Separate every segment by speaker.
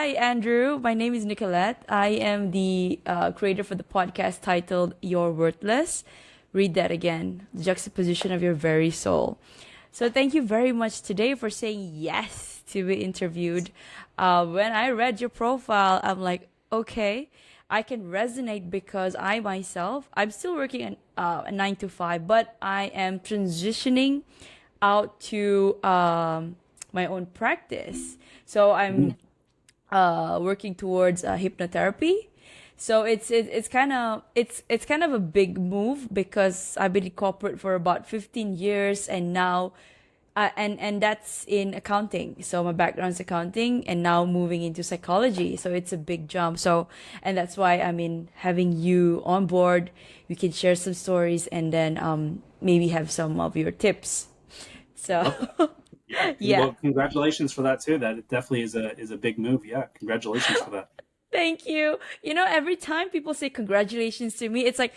Speaker 1: Hi, Andrew. My name is Nicolette. I am the creator for the podcast titled You're Worthless. Read that again. The juxtaposition of your very soul. So thank you very much today for saying yes to be interviewed. When I read your profile, I'm like, okay, I can resonate because I myself, I'm still working a 9 to 5, but I am transitioning out to my own practice. So I'm working towards hypnotherapy. So it's kind of it's kind of a big move because I've been in corporate for about 15 years and now and that's in accounting. So my background's accounting and now moving into psychology. So it's a big jump. So and that's why I mean having you on board, we can share some stories and then maybe have some of your tips. So
Speaker 2: Yeah,
Speaker 1: yeah.
Speaker 2: well, congratulations for that too. That it definitely is a big move. Yeah, congratulations for that.
Speaker 1: Thank you. You know, every time people say congratulations to me, it's like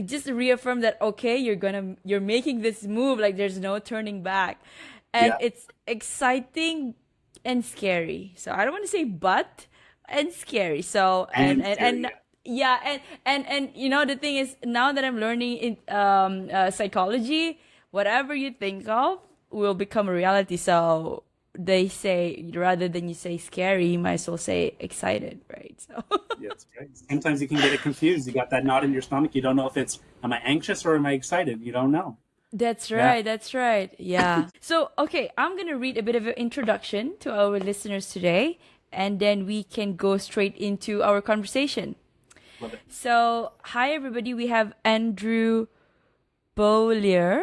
Speaker 1: just to reaffirm that okay, you're making this move like there's no turning back. And
Speaker 2: Yeah,
Speaker 1: it's exciting and scary. So I don't want to say but and scary. So
Speaker 2: and scary.
Speaker 1: and yeah, and you know the thing is now that I'm learning in psychology, whatever you think of will become a reality. So they say rather than you say scary, you might as well say excited, right? So
Speaker 2: Yeah, that's right. Sometimes you can get it confused. You got that knot in your stomach. You don't know if it's am I anxious or am I excited? You don't know.
Speaker 1: that's
Speaker 2: Yeah.
Speaker 1: right, that's right. Yeah. So okay, I'm gonna read a bit of an introduction to our listeners today, and then we can go straight into our conversation.
Speaker 2: Love it.
Speaker 1: So hi everybody, we have Andrew Beaulieu
Speaker 2: Yeah.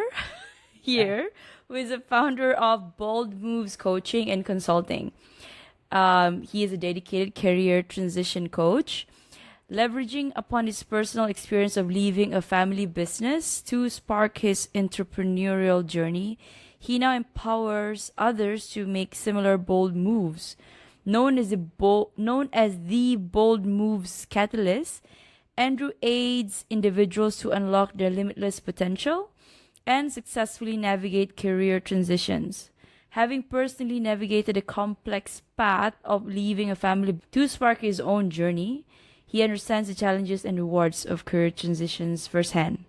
Speaker 1: here, who is a founder of Bold Moves Coaching and Consulting. He is a dedicated career transition coach, leveraging upon his personal experience of leaving a family business to spark his entrepreneurial journey. He now empowers others to make similar bold moves. Known as the Bold Moves Catalyst, Andrew aids individuals to unlock their limitless potential and successfully navigate career transitions. Having personally navigated the complex path of leaving a family to spark his own journey, he understands the challenges and rewards of career transitions firsthand.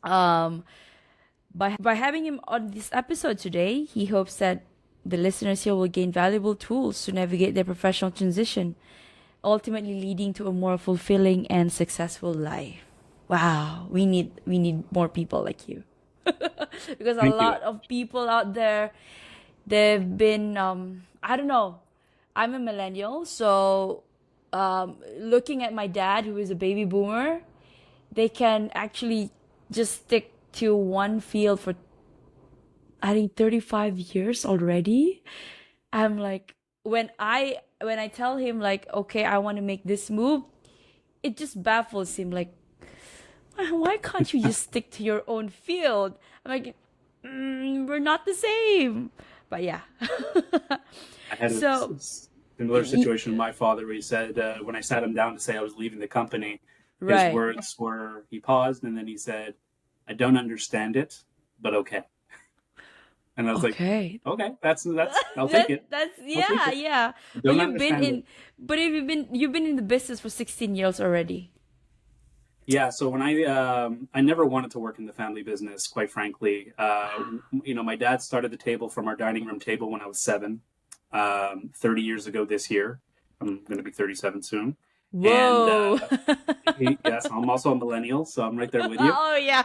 Speaker 1: Um, by having him on this episode today, he hopes that the listeners here will gain valuable tools to navigate their professional transition, ultimately leading to a more fulfilling and successful life. Wow, we need more people like you. Because a
Speaker 2: Thank you.
Speaker 1: lot of people out there, they've been I don't know, I'm a millennial, so looking at my dad who is a baby boomer, they can actually just stick to one field for I think 35 years already. I'm like when I tell him like okay, I want to make this move, it just baffles him like why can't you just stick to your own field? I'm like, we're not the same. But yeah.
Speaker 2: I had a
Speaker 1: So,
Speaker 2: similar situation with my father where he said when I sat him down to say I was leaving the company, his
Speaker 1: right.
Speaker 2: words were he paused and then he said, "I don't understand it, but okay." And I was like,
Speaker 1: Okay.
Speaker 2: "Okay, that's I'll take it.
Speaker 1: That's
Speaker 2: I'll take
Speaker 1: yeah,
Speaker 2: it.
Speaker 1: yeah.
Speaker 2: I
Speaker 1: But
Speaker 2: don't understand it."
Speaker 1: if you've been in the business for 16 years already.
Speaker 2: Yeah, so when I never wanted to work in the family business, quite frankly. My dad started the table from our dining room table when I was 7, 30 years ago this year. I'm going to be 37 soon. And
Speaker 1: Whoa.
Speaker 2: yes, I'm also a millennial, so I'm right there with you.
Speaker 1: Oh yeah.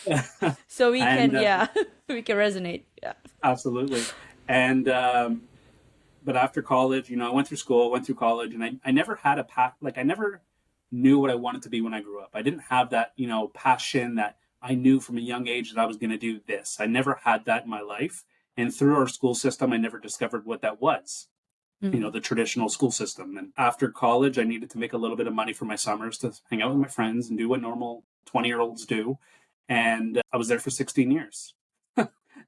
Speaker 2: Uh,
Speaker 1: So we
Speaker 2: and
Speaker 1: can yeah, we can resonate. Yeah.
Speaker 2: Absolutely. And but after college, I went through school, went through college, and I never had a path. Like I never knew what I wanted to be when I grew up. I didn't have that, passion that I knew from a young age that I was going to do this. I never had that in my life. And through our school system, I never discovered what that was,
Speaker 1: Mm.
Speaker 2: the traditional school system. And after college, I needed to make a little bit of money for my summers to hang out with my friends and do what normal 20-year-olds do. And I was there for 16 years.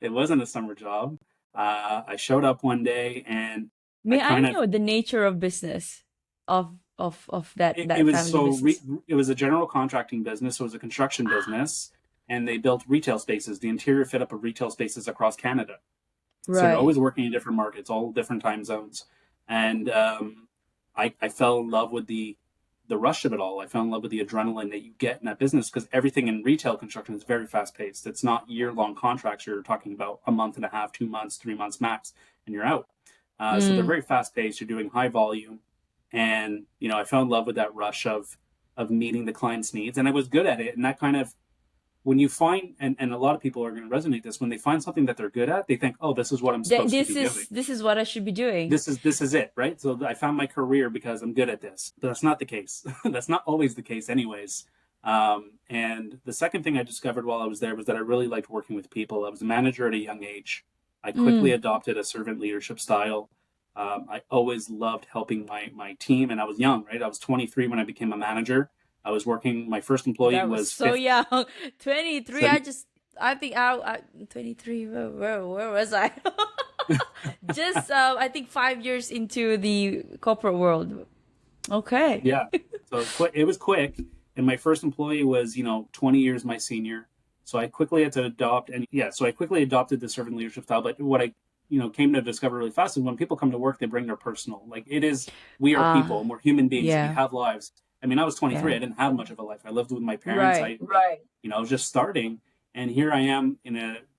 Speaker 2: It wasn't a summer job. I showed up one day and I
Speaker 1: May I
Speaker 2: kind of
Speaker 1: know the nature of business of
Speaker 2: it
Speaker 1: that
Speaker 2: was
Speaker 1: family business?
Speaker 2: it was a general contracting business. So it was a construction business, and they built retail spaces, the interior fit up of retail spaces across Canada. So you're
Speaker 1: Right.
Speaker 2: always working in different markets, all different time zones. And I fell in love with the rush of it all. I fell in love with the adrenaline that you get in that business because everything in retail construction is very fast paced. It's not year long contracts. You're talking about a month and a half, 2 months, 3 months max, and you're out. So they're
Speaker 1: Mm.
Speaker 2: very fast paced. You're doing high volume, and I fell in love with that rush of meeting the client's needs, and I was good at it. And that kind of when you find and a lot of people are going to resonate this when they find something that they're good at, they think, oh, this is what I'm supposed to
Speaker 1: This
Speaker 2: be doing.
Speaker 1: is what I should be doing.
Speaker 2: This is it, right? So I found my career because I'm good at this, but that's not the case. That's not always the case anyways. And the second thing I discovered while I was there was that I really liked working with people. I was a manager at a young age. I quickly
Speaker 1: Mm.
Speaker 2: adopted a servant leadership style. I always loved helping my team, and I was young, right? I was 23 when I became a manager. I was working. My first employee
Speaker 1: That was
Speaker 2: was
Speaker 1: so
Speaker 2: 50.
Speaker 1: young. 23.
Speaker 2: So,
Speaker 1: I think I 23. Where was I? Just I think 5 years into the corporate world. Okay.
Speaker 2: yeah, so it was quick, and my first employee was 20 years my senior. So I quickly had to adopt, and yeah, so I quickly adopted the servant leadership style. But what I came to discover really fast is when people come to work, they bring their personal. Like it is, we are people, and we're human beings, and we
Speaker 1: Yeah.
Speaker 2: have lives. I mean, I was 23.
Speaker 1: Yeah.
Speaker 2: I didn't have much of a life. I lived with my parents.
Speaker 1: Right.
Speaker 2: I was just starting, and here I am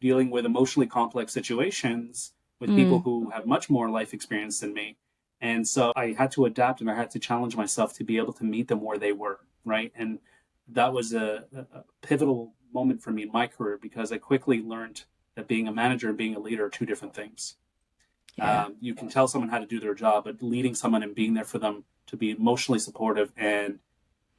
Speaker 2: dealing with emotionally complex situations with people
Speaker 1: Mm.
Speaker 2: who have much more life experience than me. And so I had to adapt and I had to challenge myself to be able to meet them where they were, right? And that was a pivotal moment for me in my career because I quickly learned that being a manager and being a leader are two different things.
Speaker 1: Yeah.
Speaker 2: You can tell someone how to do their job, but leading someone and being there for them to be emotionally supportive and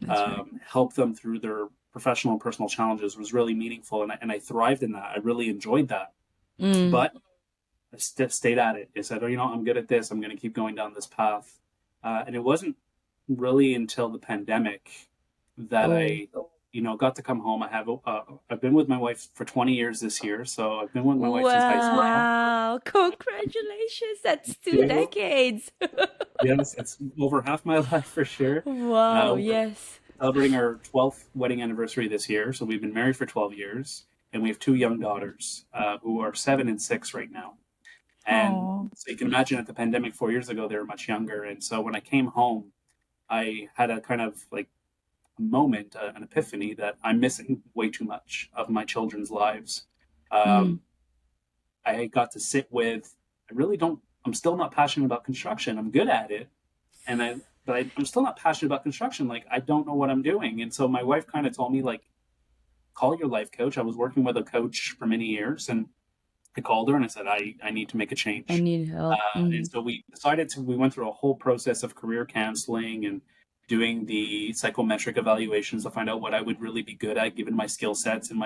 Speaker 1: That's right.
Speaker 2: help them through their professional and personal challenges was really meaningful. And I thrived in that. I really enjoyed that.
Speaker 1: Mm.
Speaker 2: But I stayed at it. I said, oh, I'm good at this. I'm going to keep going down this path. And it wasn't really until the pandemic that
Speaker 1: Oh.
Speaker 2: I got to come home. I've been with my wife for 20 years this year. So I've been with my wife since high school.
Speaker 1: Wow. Congratulations. That's 2 decades.
Speaker 2: Yes, it's over half my life for sure.
Speaker 1: Wow.
Speaker 2: We're
Speaker 1: Yes.
Speaker 2: celebrating our 12th wedding anniversary this year. So we've been married for 12 years. And we have two young daughters who are 7 and 6 right now. And
Speaker 1: Oh.
Speaker 2: so you can imagine at the pandemic 4 years ago, they were much younger. And so when I came home, I had a kind of like a moment, an epiphany that I'm missing way too much of my children's lives.
Speaker 1: Mm.
Speaker 2: Um, I got to sit with, I really don't, I'm still not passionate about construction. I'm good at it. I'm still not passionate about construction. Like, I don't know what I'm doing. And so my wife kind of told me, like, call your life coach. I was working with a coach for many years and I called her and I said, I need to make a
Speaker 1: I
Speaker 2: change.
Speaker 1: need help.
Speaker 2: And so we went through a whole process of career counseling and doing the psychometric evaluations to find out what I would really be good at given my skill sets and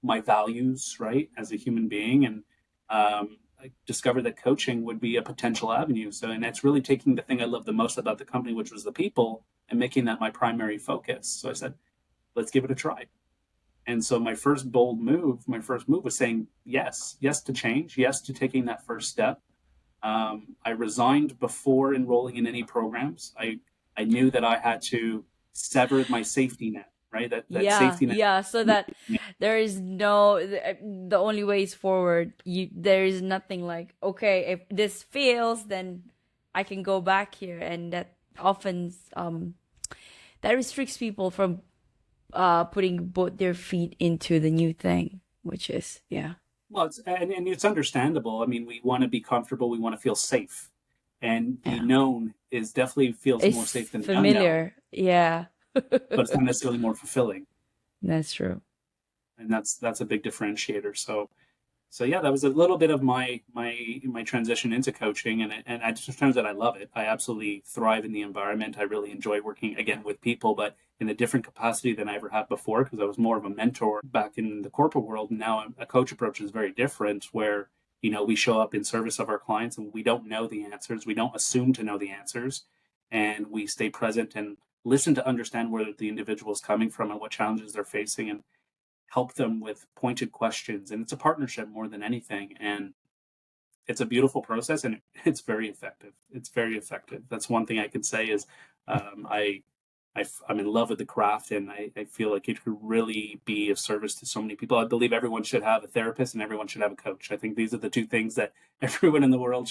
Speaker 2: my values, right, as a human being. And I discovered that coaching would be a potential avenue. So, and that's really taking the thing I love the most about the company, which was the people, and making that my primary focus. So I said, let's give it a try. And so my first move was saying yes to change, yes to taking that first step. I resigned before enrolling in any programs. I knew that I had to sever my safety net, right? That
Speaker 1: Yeah,
Speaker 2: safety net.
Speaker 1: yeah, so that there is the only way is forward. There is nothing like, okay, if this fails, then I can go back here, and that often that restricts people from putting both their feet into the new thing, which is, yeah.
Speaker 2: Well, and it's understandable. I mean, we want to be comfortable. We want to feel safe, and the
Speaker 1: Yeah.
Speaker 2: known is definitely feels more
Speaker 1: It's
Speaker 2: safe than the unknown,
Speaker 1: familiar. Yeah.
Speaker 2: but it's not necessarily more fulfilling,
Speaker 1: That's true.
Speaker 2: and that's a big differentiator. So yeah, that was a little bit of my transition into coaching, and I just found that I love it. I absolutely thrive in the environment. I really enjoy working again with people, but in a different capacity than I ever had before because I was more of a mentor back in the corporate world. Now a coach approach is very different, where we show up in service of our clients and we don't know the answers. We don't assume to know the answers, and we stay present and listen to understand where the individual is coming from and what challenges they're facing, and help them with pointed questions. And it's a partnership more than anything. And it's a beautiful process and it's very effective. It's very effective. That's one thing I can say is um, I, I'm in love with the craft, and I feel like it could really be of service to so many people. I believe everyone should have a therapist and everyone should have a coach. I think these are the two things that everyone in the world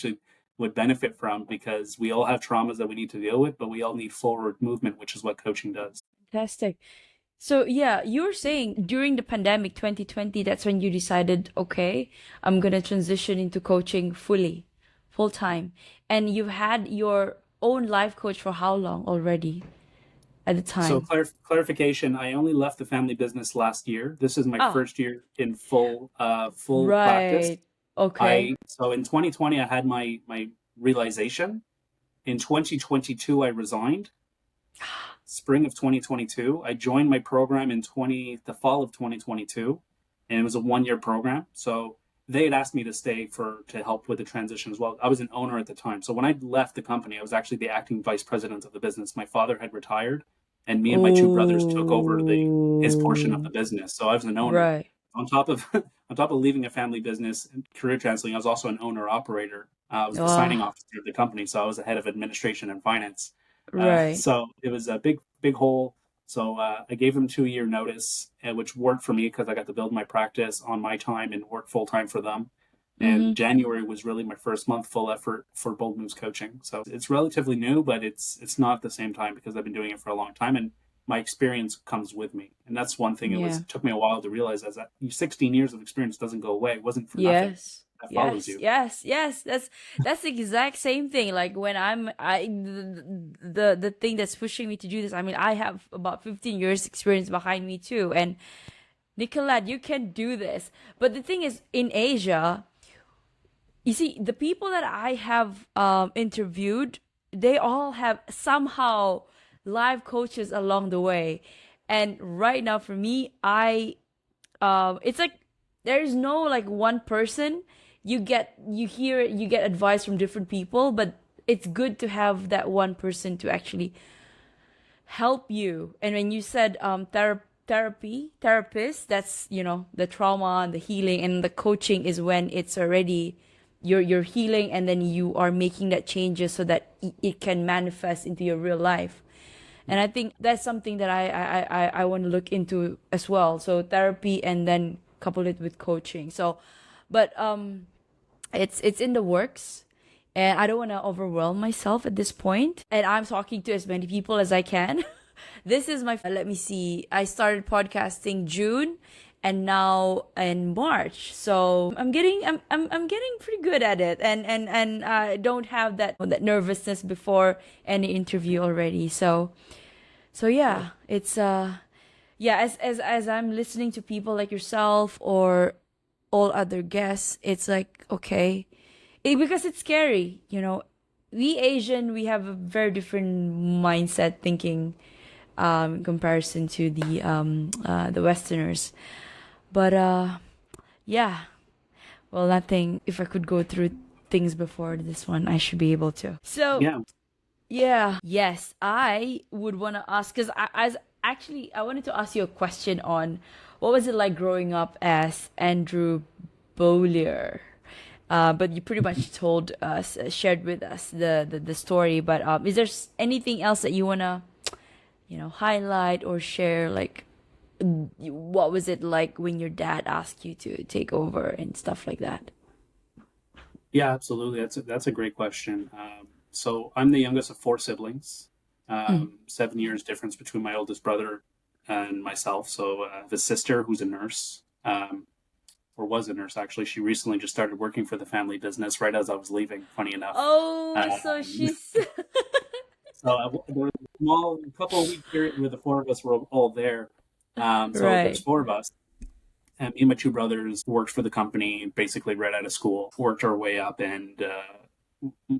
Speaker 2: would benefit from, because we all have traumas that we need to deal with, but we all need forward movement, which is what coaching does.
Speaker 1: Fantastic. So yeah, you were saying during the pandemic 2020, that's when you decided, okay, I'm gonna transition into coaching fully, full time. And you've had your own life coach for how long already at the
Speaker 2: So
Speaker 1: time?
Speaker 2: clarification, I only left the family business last year. This is my
Speaker 1: Ah,
Speaker 2: first year in full practice.
Speaker 1: right. Okay.
Speaker 2: I in 2020 I had my realization. In 2022 I resigned. Spring of 2022. I joined my program in the fall of 2022, and it was a 1 year program. So they had asked me to stay to help with the transition as well. I was an owner at the time. So when I left the company, I was actually the acting vice president of the business. My father had retired, and me and my two brothers took over the his portion of
Speaker 1: Oh,
Speaker 2: the business. So I was an owner.
Speaker 1: right.
Speaker 2: On top of on top of leaving a family business and career translating, I was also an owner operator. I was the signing
Speaker 1: Ah,
Speaker 2: officer of the company, so I was the head of administration and finance.
Speaker 1: right.
Speaker 2: So it was a big hole. So I gave them 2 year notice, which worked for me because I got to build my practice on my time and work full time for them.
Speaker 1: Mm-hmm.
Speaker 2: And January was really my first month full effort for Bold Moves coaching. So it's relatively new, but it's not at the same time because I've been doing it for a long time, and my experience comes with me. And that's one thing.
Speaker 1: Yeah.
Speaker 2: It took me a while to realize that 16 years of experience doesn't go away. It wasn't for nothing.
Speaker 1: Yes.
Speaker 2: That follows
Speaker 1: Yes,
Speaker 2: you.
Speaker 1: yes, yes. That's the exact same thing. Like when the thing that's pushing me to do this. I mean, I have about 15 years experience behind me too. And Nicolette, you can do this. But the thing is, in Asia, you see, the people that I have interviewed, they all have somehow live coaches along the way. And right now, for me, it's like there's no like one person. You get advice from different people, but it's good to have that one person to actually help you. And when you said therapist, that's the trauma and the healing, and the coaching is when it's already you're healing, and then you are making that changes so that it can manifest into your real life. And I think that's something that I want to look into as well. So therapy and then couple it with coaching. So, but it's in the works, and I don't want to overwhelm myself at this point. And I'm talking to as many people as I can. This is my let me see. I started podcasting June, and now in March. So I'm getting pretty good at it, and I don't have that nervousness before any interview already. So yeah, it's yeah, as I'm listening to people like yourself or all other guests, it's like okay, because it's scary, We Asian, we have a very different mindset thinking, in comparison to the Westerners. But yeah, well, nothing. If I could go through things before this one, I should be able to. So
Speaker 2: Yeah.
Speaker 1: yeah. Yes, I would want to ask because I wanted to ask you a question on what was it like growing up as Andrew Beaulieu. But you pretty much told us, shared with us the story. But is there anything else that you wanna, highlight or share? Like, what was it like when your dad asked you to take over and stuff like that?
Speaker 2: Yeah, absolutely. That's a great question. So I'm the youngest of four siblings.
Speaker 1: Mm.
Speaker 2: 7 years difference between my oldest brother and myself. So I have a sister who's a nurse, or was a nurse actually. She recently just started working for the family business right as I was leaving. Funny enough.
Speaker 1: Oh, so
Speaker 2: Um,
Speaker 1: she's
Speaker 2: there was a small couple of week period where the four of us were all there. So there's
Speaker 1: right.
Speaker 2: four of us. And me and my two brothers worked for the company basically right out of school, worked our way up, and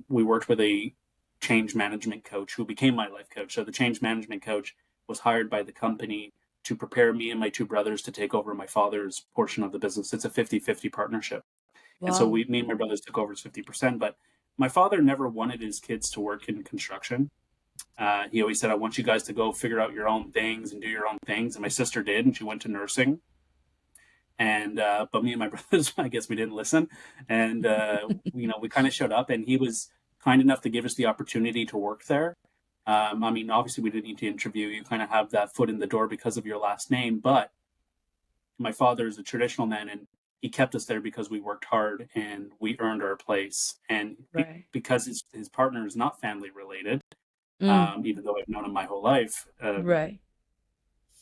Speaker 2: we worked with a change management coach who became my life coach. So the change management coach was hired by the company to prepare me and my two brothers to take over my father's portion of the business. It's a 50-50 partnership. And so
Speaker 1: Wow.
Speaker 2: me and my brothers took over 50%. But my father never wanted his kids to work in construction. He always said, I want you guys to go figure out your own things and do your own things. And my sister did, and she went to nursing. And but me and my brothers, I guess we didn't listen, and we kind of showed up, and he was kind enough to give us the opportunity to work there. I mean, obviously, we didn't need to interview. You kind of have that foot in the door because of your last name, but my father is a traditional man, and he kept us there because we worked hard and we earned our place. And
Speaker 1: Right.
Speaker 2: because his partner is not family related,
Speaker 1: Mm.
Speaker 2: even though I've known him my whole life,
Speaker 1: Right.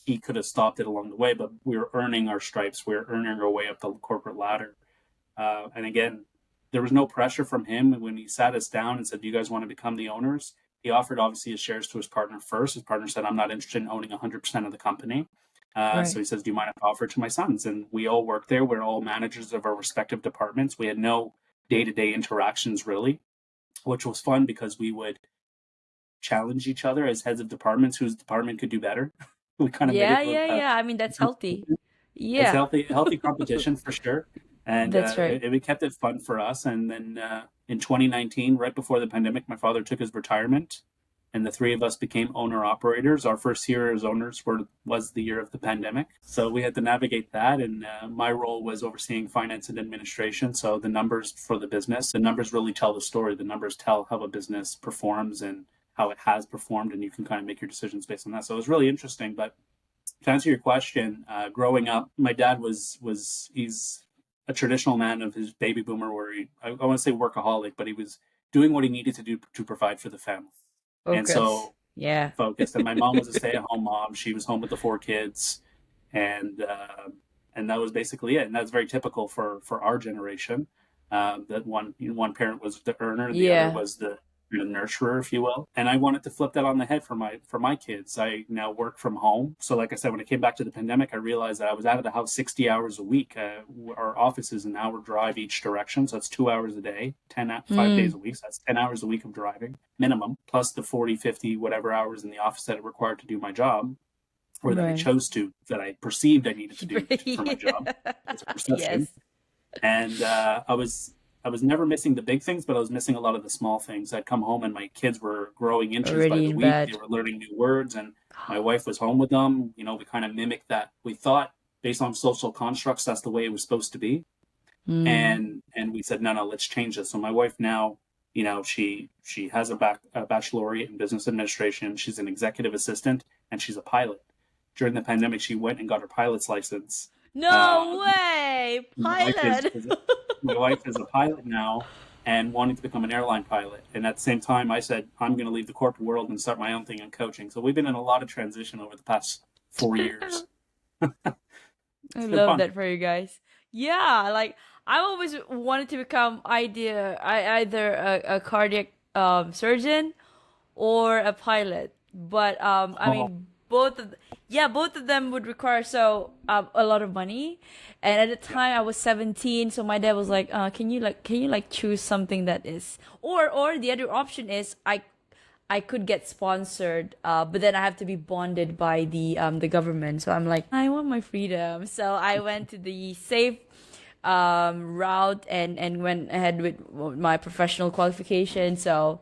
Speaker 2: he could have stopped it along the way. But we were earning our stripes. We were earning our way up the corporate ladder. And again, there was no pressure from him when he sat us down and said, "Do you guys want to become the owners?" He offered obviously his shares to his partner first. His partner said, "I'm not interested in owning 100% of the company." So
Speaker 1: Right.
Speaker 2: he says, "Do you mind if I offer it to my sons?" And we all worked there. We're all managers of our respective departments. We had no day-to-day interactions really, which was fun because we would challenge each other as heads of departments whose department could do better. We kind of made
Speaker 1: Yeah,
Speaker 2: it
Speaker 1: yeah, yeah. I mean, that's healthy.
Speaker 2: it's
Speaker 1: Yeah,
Speaker 2: healthy competition for sure, and
Speaker 1: that's right.
Speaker 2: it kept it fun for us. And then in 2019, right before the pandemic, my father took his retirement, and the three of us became owner operators. Our first year as owners was the year of the pandemic, so we had to navigate that. And my role was overseeing finance and administration. So the numbers for the numbers really tell the story. The numbers tell how a business performs and how it has performed, and you can kind of make your decisions based on that. So it was really interesting. But to answer your question, growing up, my dad he's a traditional man of his baby boomer, where I want to say workaholic, but he was doing what he needed to do to provide for the family, and
Speaker 1: Focus.
Speaker 2: so
Speaker 1: Yeah.
Speaker 2: focused. And my mom was a stay-at-home mom; she was home with the four kids, and that was basically it. And that's very typical for our generation. That one parent was the earner, the other
Speaker 1: Yeah.
Speaker 2: was the nurturer, if you will. And I wanted to flip that on the head for my kids. I now work from home, so like I said, when it came back to the pandemic, I realized that I was out of the house 60 hours a week. Our office is an hour drive each direction, so that's 2 hours a day, 5 days
Speaker 1: Mm.
Speaker 2: a week. So that's 10 hours a week of driving minimum, plus the 40, 50, whatever hours in the office that it required to do my job, or that I
Speaker 1: Right.
Speaker 2: chose to, that I perceived I needed to do for my job.
Speaker 1: Yeah.
Speaker 2: It's a perception.
Speaker 1: Yes.
Speaker 2: And I was never missing the big things, but I was missing a lot of the small things. I'd come home and my kids were growing inches by
Speaker 1: Already
Speaker 2: the
Speaker 1: in
Speaker 2: week. They
Speaker 1: bed.
Speaker 2: were learning new words, and my wife was home with them. We kind of mimicked that. We thought, based on social constructs, that's the way it was supposed to be.
Speaker 1: Mm.
Speaker 2: And we said, no, let's change this. So my wife now, she has a baccalaureate in business administration. She's an executive assistant, and she's a pilot. During the pandemic, she went and got her pilot's license.
Speaker 1: No
Speaker 2: Um,
Speaker 1: way!
Speaker 2: my wife is,
Speaker 1: Pilot!
Speaker 2: is my wife is a pilot now and wanting to become an airline pilot. And at the same time, I said I'm going to leave the corporate world and start my own thing in coaching. So we've been in a lot of transition over the past 4 years.
Speaker 1: I
Speaker 2: It's been
Speaker 1: love
Speaker 2: fun.
Speaker 1: that for you guys. Yeah, like I always wanted to become either a cardiac surgeon or a pilot. But I
Speaker 2: Oh,
Speaker 1: mean, both of them would require a lot of money. And at the
Speaker 2: yeah.
Speaker 1: time, I was 17, so my dad was like, can you like choose something that is, or the other option is I could get sponsored, but then I have to be bonded by the government. So I'm like, I want my freedom. So I went to the safe route and went ahead with my professional qualification. So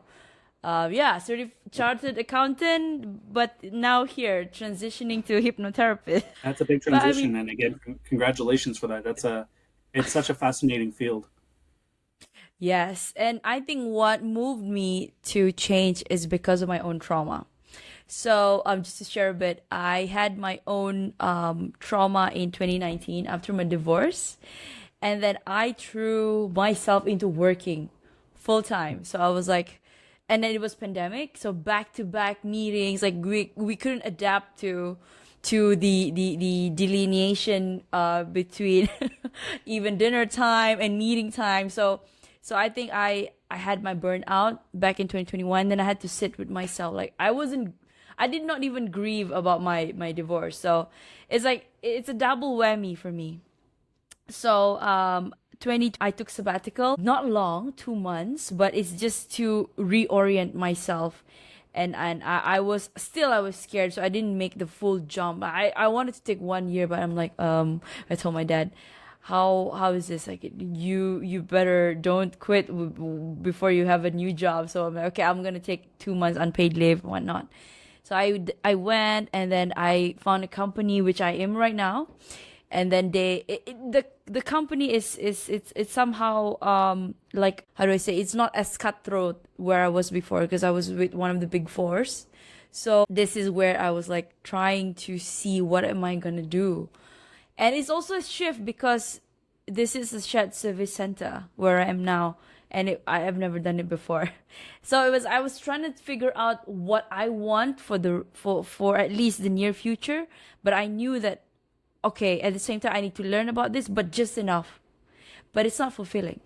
Speaker 1: yeah, chartered accountant, but now here transitioning to hypnotherapist.
Speaker 2: That's a big
Speaker 1: But I mean,
Speaker 2: transition. And again, congratulations for that. It's such a fascinating field.
Speaker 1: yes, and I think what moved me to change is because of my own trauma. So, just to share a bit, I had my own trauma in 2019 after my divorce, and then I threw myself into working full time. So I was like, and then it was pandemic, so back to back meetings. Like we couldn't adapt to the delineation between even dinner time and meeting time. So I think I had my burnout back in 2021. Then I had to sit with myself. Like I did not even grieve about my divorce. So it's like it's a double whammy for me. So 20 I took sabbatical, not long, 2 months, but it's just to reorient myself. And I was scared, so I didn't make the full jump. I wanted to take 1 year, but I'm like, I told my dad, how is this, like, you better don't quit before you have a new job. So I'm like, okay, I'm gonna take 2 months unpaid leave and whatnot. So I went, and then I found a company which I am right now. And then the company it's somehow like, how do I say, it's not as cutthroat where I was before, because I was with one of the big fours. So this is where I was like trying to see what am I gonna do. And it's also a shift because this is a shared service center where I am now, and I have never done it before. So I was trying to figure out what I want for for at least the near future, but I knew that okay, at the same time I need to learn about this, but just enough. But it's not fulfilling.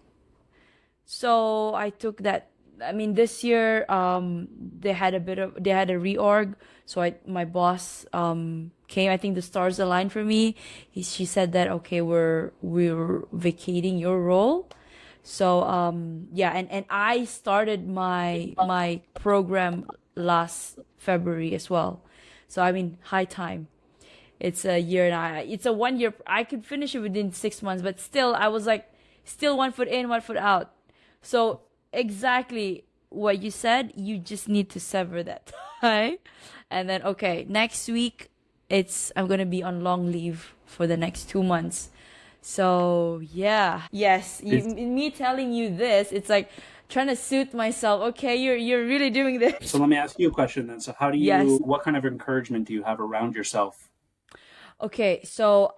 Speaker 1: So I took that. I mean, this year, they had a reorg. So my boss, came. I think the stars aligned for me. She said that, okay, we're vacating your role. So, yeah, and I started my program last February as well. So, I mean, high time. It's a year and it's a 1 year. I could finish it within 6 months, but still, I was like, still 1 foot in, 1 foot out. So exactly what you said, you just need to sever that tie. And then, okay, next week, I'm gonna be on long leave for the next 2 months. So yeah, yes,
Speaker 2: It's,
Speaker 1: me telling you this, it's like trying to suit myself. Okay, you're really doing this.
Speaker 2: so let me ask you a question then. So how do
Speaker 1: Yes.
Speaker 2: you, what kind of encouragement do you have around yourself?
Speaker 1: Okay, so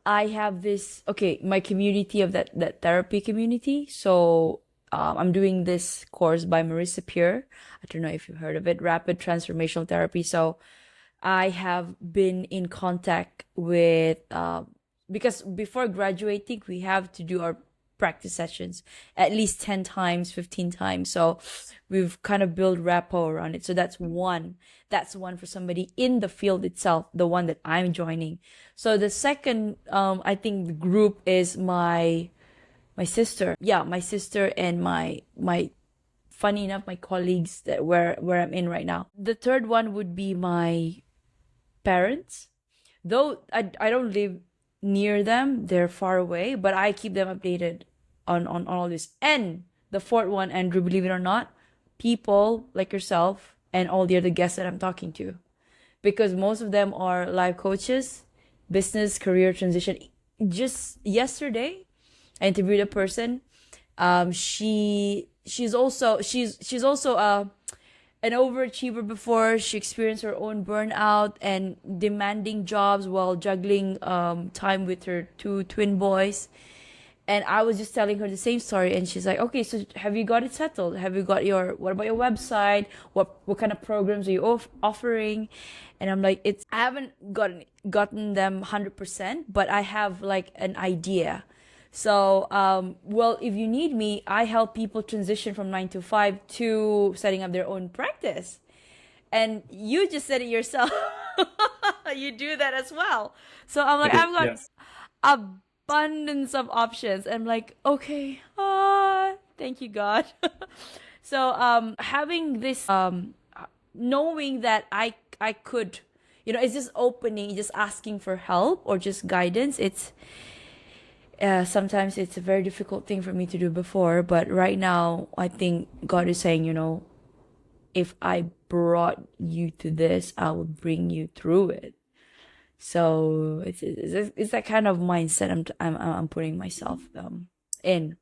Speaker 1: I have this my community of that therapy community. So I'm doing this course by Marissa Peer. I don't know if you've heard of it, Rapid Transformational Therapy. So I have been in contact with because before graduating we have to do our practice sessions at least 10 times, 15 times. So we've kind of built rapport around it. So that's one for somebody in the field itself, the one that I'm joining. So the second, I think the group is my sister. Yeah, my sister and my funny enough, my colleagues that where I'm in right now. The third one would be my parents. Though I don't live near them, they're far away, but I keep them updated on all this. And the fourth one, Andrew, believe it or not, people like yourself and all the other guests that I'm talking to. Because most of them are life coaches, business, career transition. Just yesterday, I interviewed a person. She's also an overachiever before. She experienced her own burnout and demanding jobs while juggling time with her two twin boys. And I was just telling her the same story, and she's like, "Okay, so have you got it settled? Have you got what about your website? What kind of programs are you offering?" And I'm like, "I haven't gotten them 100%, but I have like an idea." So, well, if you need me, I help people transition from 9 to 5 to setting up their own practice. And you just said it yourself. You do that as well. So I'm
Speaker 2: I
Speaker 1: like,
Speaker 2: do,
Speaker 1: I've got
Speaker 2: yes.
Speaker 1: abundance of options. I'm like, okay, thank you, God. So, having this, knowing that I could, it's just opening, just asking for help or just guidance. Sometimes it's a very difficult thing for me to do before, but right now I think God is saying, if I brought you to this, I will bring you through it. So it's that kind of mindset I'm putting myself in,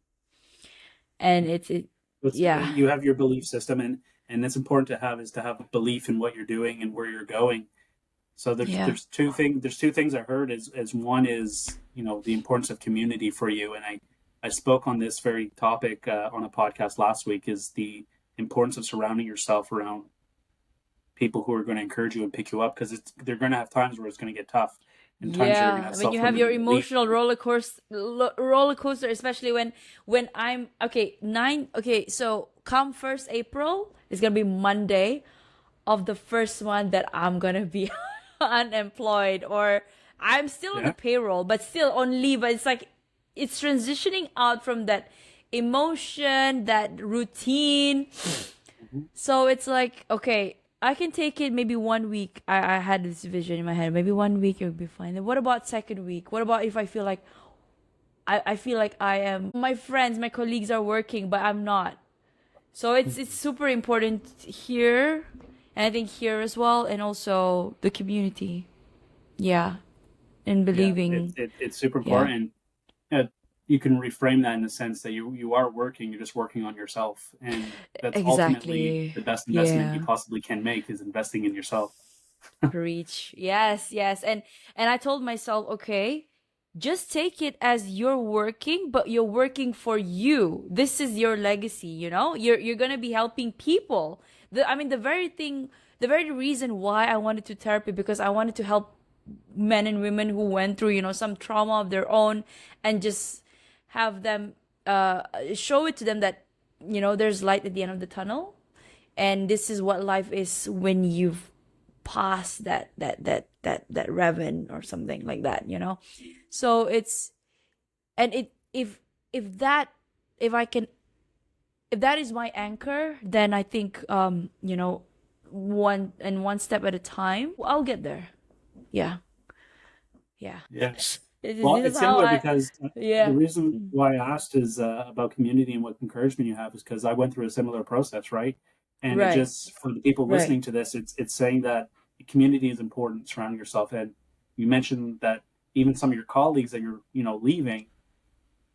Speaker 1: and yeah,
Speaker 2: You have your belief system, and it's important to have is to have a belief in what you're doing and where you're going. So
Speaker 1: yeah,
Speaker 2: there's two things I heard as one is, the importance of community for you. And I spoke on this very topic on a podcast last week, is the importance of surrounding yourself around people who are going to encourage you and pick you up, because they're going to have times where it's going to get tough and times you're going to
Speaker 1: yeah.
Speaker 2: have
Speaker 1: When you have your
Speaker 2: self-limiting beliefs.
Speaker 1: emotional roller coaster, especially when I'm okay 9. Okay, so come 1st April, it's gonna be Monday of the first one that I'm gonna be unemployed, or I'm still on the
Speaker 2: Yeah.
Speaker 1: payroll, but still on leave. But it's like it's transitioning out from that emotion, that routine.
Speaker 2: Mhm.
Speaker 1: So it's like, okay, I can take it maybe 1 week. I had this vision in my head. Maybe 1 week it would be fine. Then what about second week? What about if I feel like I feel like I am my friends, my colleagues are working, but I'm not. So it's super important here, and I think here as well, and also the community. Yeah, and
Speaker 2: Yeah,
Speaker 1: believing.
Speaker 2: it's super
Speaker 1: Yeah,
Speaker 2: important. Uh, you can reframe that in the sense that you are working, you're just working on yourself, and that's ultimately
Speaker 1: exactly.
Speaker 2: the best investment you
Speaker 1: Yeah.
Speaker 2: possibly can make, is investing in yourself.
Speaker 1: Preach. Yes, yes. And I told myself, okay, just take it as you're working, but you're working for you. This is your legacy, you know? You're gonna be helping people. I mean, the very reason why I wanted to therapy, because I wanted to help men and women who went through, you know, some trauma of their own, and just have them show it to them that, you know, there's light at the end of the tunnel, and this is what life is when you've passed that Revan or something like that, you know. So it's, and it if that, if I can, if that is my anchor, then I think, you know, one step at a time, I'll get there. Yeah. Yeah.
Speaker 2: Yes. Well,
Speaker 1: This is
Speaker 2: it's
Speaker 1: how
Speaker 2: similar
Speaker 1: I,
Speaker 2: because the
Speaker 1: yeah.
Speaker 2: reason why I asked is about community and what encouragement you have is because I went through a similar process, right? And it
Speaker 1: Right.
Speaker 2: just, for the people
Speaker 1: Right.
Speaker 2: listening to this, it's saying that community is important, surrounding yourself. And you mentioned that even some of your colleagues that you're, you know, leaving,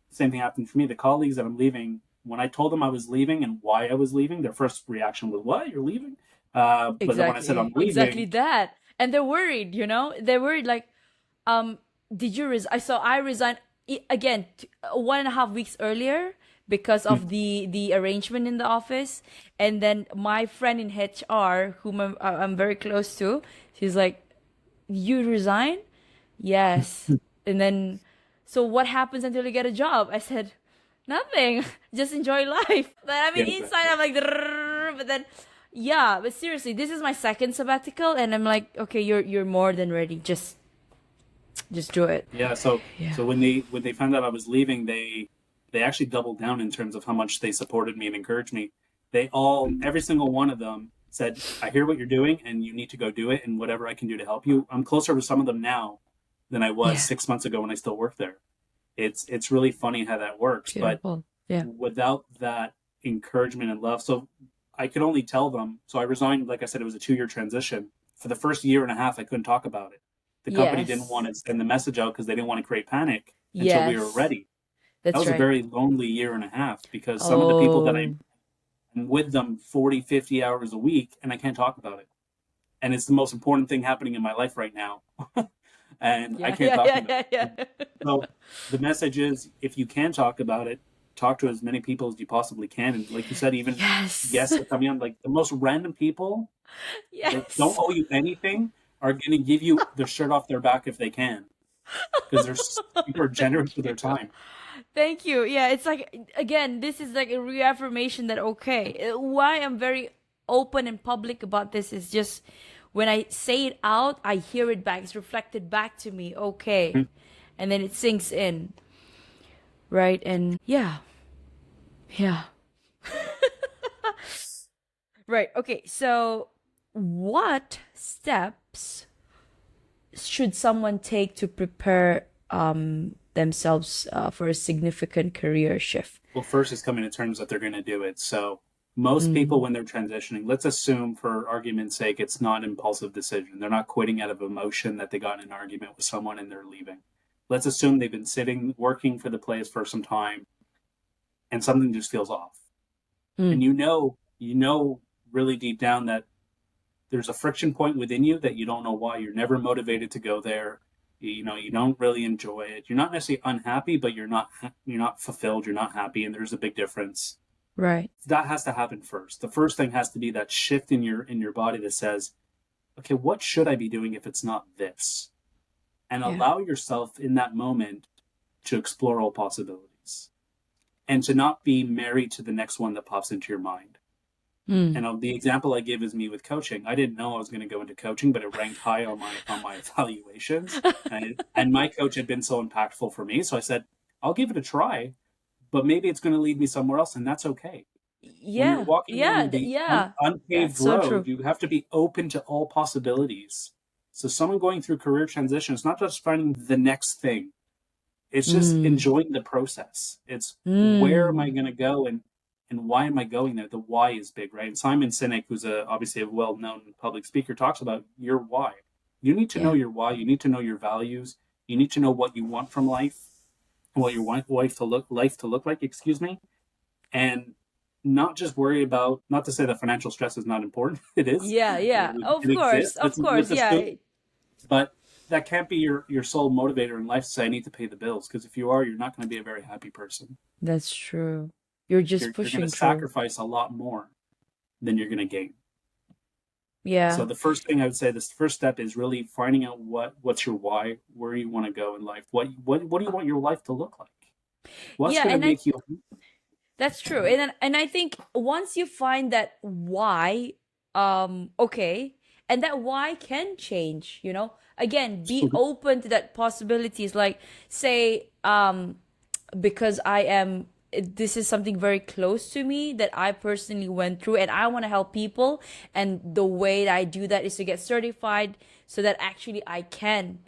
Speaker 2: same thing happened for me. The colleagues that I'm leaving, when I told them I was leaving and why I was leaving, their first reaction was, "What? You're leaving?" But then when I said I'm
Speaker 1: Exactly
Speaker 2: leaving,
Speaker 1: that. And they're worried, you know? They're worried like, um, did you resign? I resigned again 1.5 weeks earlier because of the arrangement in the office. And then my friend in HR, whom I'm very close to, she's like, "You resign?" Yes. And then, so what happens until you get a job? I said, nothing. Just enjoy life. But I mean,
Speaker 2: yeah,
Speaker 1: inside
Speaker 2: exactly.
Speaker 1: I'm like, "Drrrr," but then, yeah. But seriously, this is my second sabbatical, and I'm like, okay, you're more than ready. Just do it.
Speaker 2: Yeah, so
Speaker 1: Yeah.
Speaker 2: so when they found out I was leaving, they actually doubled down in terms of how much they supported me and encouraged me. They all, every single one of them said, "I hear what you're doing, and you need to go do it, and whatever I can do to help you." I'm closer with some of them now than I was
Speaker 1: Yeah.
Speaker 2: 6 months ago when I still work there. It's really funny how that works, but
Speaker 1: Beautiful. Yeah.
Speaker 2: without that encouragement and love, so I could only tell them. So I resigned. Like I said, it was a 2 year transition. For the first year and a half, I couldn't talk about it. The company didn't want
Speaker 1: Yes.
Speaker 2: to send the message out because they didn't want to create panic until we were
Speaker 1: Yes.
Speaker 2: ready. That
Speaker 1: That's
Speaker 2: was a
Speaker 1: right.
Speaker 2: very lonely year and a half because some of the people that
Speaker 1: Oh.
Speaker 2: I'm with them 40, 50 hours a week and I can't talk about it. And it's the most important thing happening in my life right now. And I
Speaker 1: Yeah.
Speaker 2: can't
Speaker 1: Yeah.
Speaker 2: talk
Speaker 1: Yeah.
Speaker 2: about
Speaker 1: Yeah.
Speaker 2: it.
Speaker 1: Yeah.
Speaker 2: So the message is if you can talk about it, talk to as many people as you possibly can. And like you said, even
Speaker 1: Yes.
Speaker 2: guests that come in, like the most random people that don't
Speaker 1: Yes.
Speaker 2: owe you anything are going to give you their shirt off their back if they can because they're super generous with their
Speaker 1: Thank you.
Speaker 2: time.
Speaker 1: Thank you. Yeah, it's like, again, this is like a reaffirmation that, okay, why I'm very open and public about this is just when I say it out, I hear it back. It's reflected back to me. Okay. And then it sinks in, right? And yeah. Yeah. Right. Okay. So, what steps should someone take to prepare themselves for a significant career shift?
Speaker 2: Well, first is coming to terms that they're going to do it. So most people,
Speaker 1: Mm.
Speaker 2: when they're transitioning, let's assume for argument's sake, it's not an impulsive decision. They're not quitting out of emotion that they got in an argument with someone and they're leaving. Let's assume they've been sitting, working for the place for some time and something just feels off.
Speaker 1: Mm.
Speaker 2: And you know really deep down that there's a friction point within you that you don't know why. You're never motivated to go there. You know, you don't really enjoy it. You're not necessarily unhappy, but you're not fulfilled. You're not happy, and there's a big difference.
Speaker 1: Right.
Speaker 2: That has to happen first. The first thing has to be that shift in your body that says, okay, what should I be doing if it's not this? And
Speaker 1: Yeah.
Speaker 2: allow yourself in that moment to explore all possibilities and to not be married to the next one that pops into your mind.
Speaker 1: Mm.
Speaker 2: And the example I give is me with coaching. I didn't know I was going to go into coaching, but it ranked high on my evaluations. And my coach had been so impactful for me, so I said, I'll give it a try, but maybe it's going to lead me somewhere else, and that's okay. When you're
Speaker 1: Yeah.
Speaker 2: walking
Speaker 1: Yeah.
Speaker 2: down the
Speaker 1: Yeah.
Speaker 2: unpaved
Speaker 1: That's so
Speaker 2: road,
Speaker 1: true.
Speaker 2: you have to be open to all possibilities. So someone going through career transition, it's not just finding the next thing. It's just
Speaker 1: Mm.
Speaker 2: enjoying the process. It's where am I
Speaker 1: Mm.
Speaker 2: going to go and why am I going there? The why is big, right? And Simon Sinek, who's obviously a well-known public speaker, talks about your why. You need to know
Speaker 1: Yeah.
Speaker 2: your why. You need to know your values. You need to know what you want from life and what you want life to look like. Excuse me, and not just worry about. Not to say that financial stress is not important. It is.
Speaker 1: Yeah. Yeah.
Speaker 2: It
Speaker 1: Of course.
Speaker 2: exists.
Speaker 1: Of course.
Speaker 2: Let's assume,
Speaker 1: Yeah.
Speaker 2: but that can't be your sole motivator in life to say I need to pay the bills, because if you are, you're not going to be a very happy person.
Speaker 1: That's true. You're just
Speaker 2: You're going to
Speaker 1: pushing through.
Speaker 2: sacrifice a lot more than you're going to gain. So
Speaker 1: Yeah.
Speaker 2: the first thing I would say, this first step is really finding out what's your why, where you want to go in life, what do you want your life to look like, what's
Speaker 1: Yeah,
Speaker 2: going to
Speaker 1: and
Speaker 2: make you.
Speaker 1: that's true. And I think once you find that why, okay, and that why can change, you know. Again, be open to that possibilities. Like, say, because this is something very close to me that I personally went through, and I want to help people, and the way that I do that is to get certified so that actually I can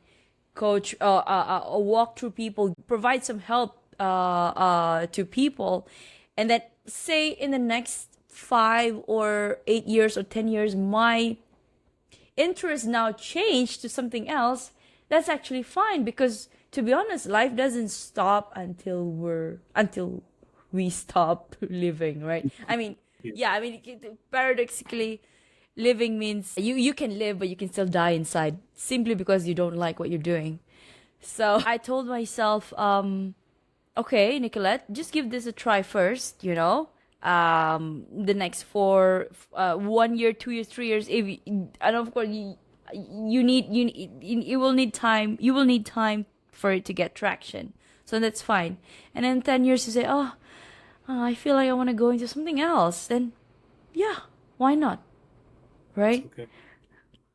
Speaker 1: coach, walk through people, provide some help to people, and that, say, in the next 5 or 8 years or 10 years, my interest now changed to something else. That's actually fine, because to be honest, life doesn't stop until we stop living, right? I mean, yeah, I mean, paradoxically, living means you can live, but you can still die inside simply because you don't like what you're doing. So I told myself, okay, Nicolette, just give this a try first, you know. The next 1 year, 2 years, 3 years, if you, and of course you will need time. You will need time for it to get traction. So that's fine. And then 10 years, you say, I feel like I want to go into something else. Then, yeah, why not?
Speaker 2: It's
Speaker 1: Right?
Speaker 2: okay.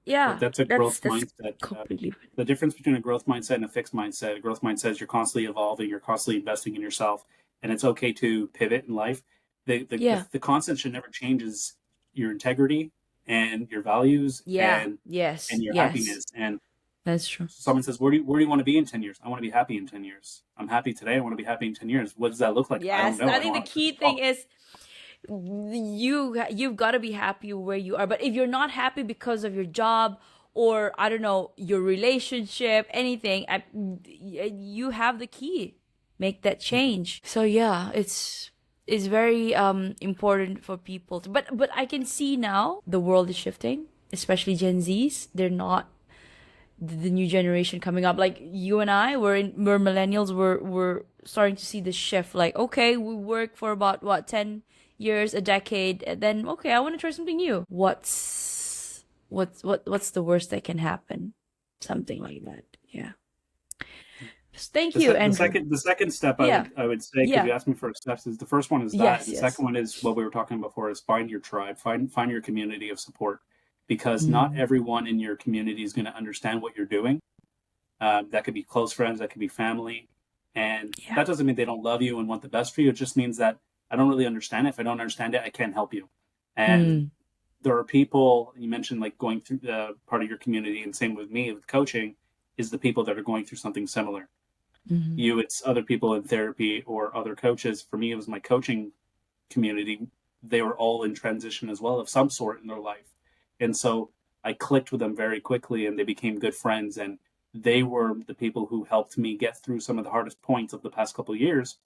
Speaker 1: Yeah,
Speaker 2: That's a growth
Speaker 1: that's
Speaker 2: mindset.
Speaker 1: completely.
Speaker 2: The difference between a growth mindset and a fixed mindset, a growth mindset is you're constantly evolving, you're constantly investing in yourself, and it's okay to pivot in life.
Speaker 1: Yeah,
Speaker 2: The constant should never change is your integrity and your values
Speaker 1: yeah, yes,
Speaker 2: and your
Speaker 1: yes,
Speaker 2: happiness. And
Speaker 1: that's true.
Speaker 2: someone says, where do you want to be in 10 years? I want to be happy in 10 years. I'm happy today. I want to be happy in 10 years. What does that look like? I don't
Speaker 1: Yes,
Speaker 2: know.
Speaker 1: I
Speaker 2: I
Speaker 1: think
Speaker 2: don't
Speaker 1: the
Speaker 2: have a crystal
Speaker 1: key thing
Speaker 2: ball.
Speaker 1: is you've got to be happy where you are. But if you're not happy because of your job, or I don't know, your relationship, anything, you have the key. Make that change. So yeah, it's very important for people to, but I can see now the world is shifting, especially Gen Zs. They're not the new generation coming up. Like you and I, we're millennials. We're starting to see the shift. Like, okay, we work for about what, 10 years, a decade, and then okay, I want to try something new. What's the worst that can happen? Something like that. Yeah. Thank you, Andrew.
Speaker 2: The second step
Speaker 1: Yeah.
Speaker 2: I would say, because
Speaker 1: Yeah.
Speaker 2: you asked me for steps, is the first one is that.
Speaker 1: Yes.
Speaker 2: The
Speaker 1: Yes.
Speaker 2: second one is what we were talking about before, is find your tribe, find your community of support, because not
Speaker 1: Mm.
Speaker 2: everyone in your community is going to understand what you're doing. That could be close friends, that could be family, and
Speaker 1: Yeah.
Speaker 2: that doesn't mean they don't love you and want the best for you. It just means that I don't really understand it. If I don't understand it, I can't help you. And
Speaker 1: Mm.
Speaker 2: there are people you mentioned, like going through the part of your community, and same with me with coaching, is the people that are going through something similar.
Speaker 1: Mm.
Speaker 2: You, it's other people in therapy or other coaches. For me, it was my coaching community. They were all in transition as well of some sort in their life. And so I clicked with them very quickly, and they became good friends. And they were the people who helped me get through some of the hardest points of the past couple of years,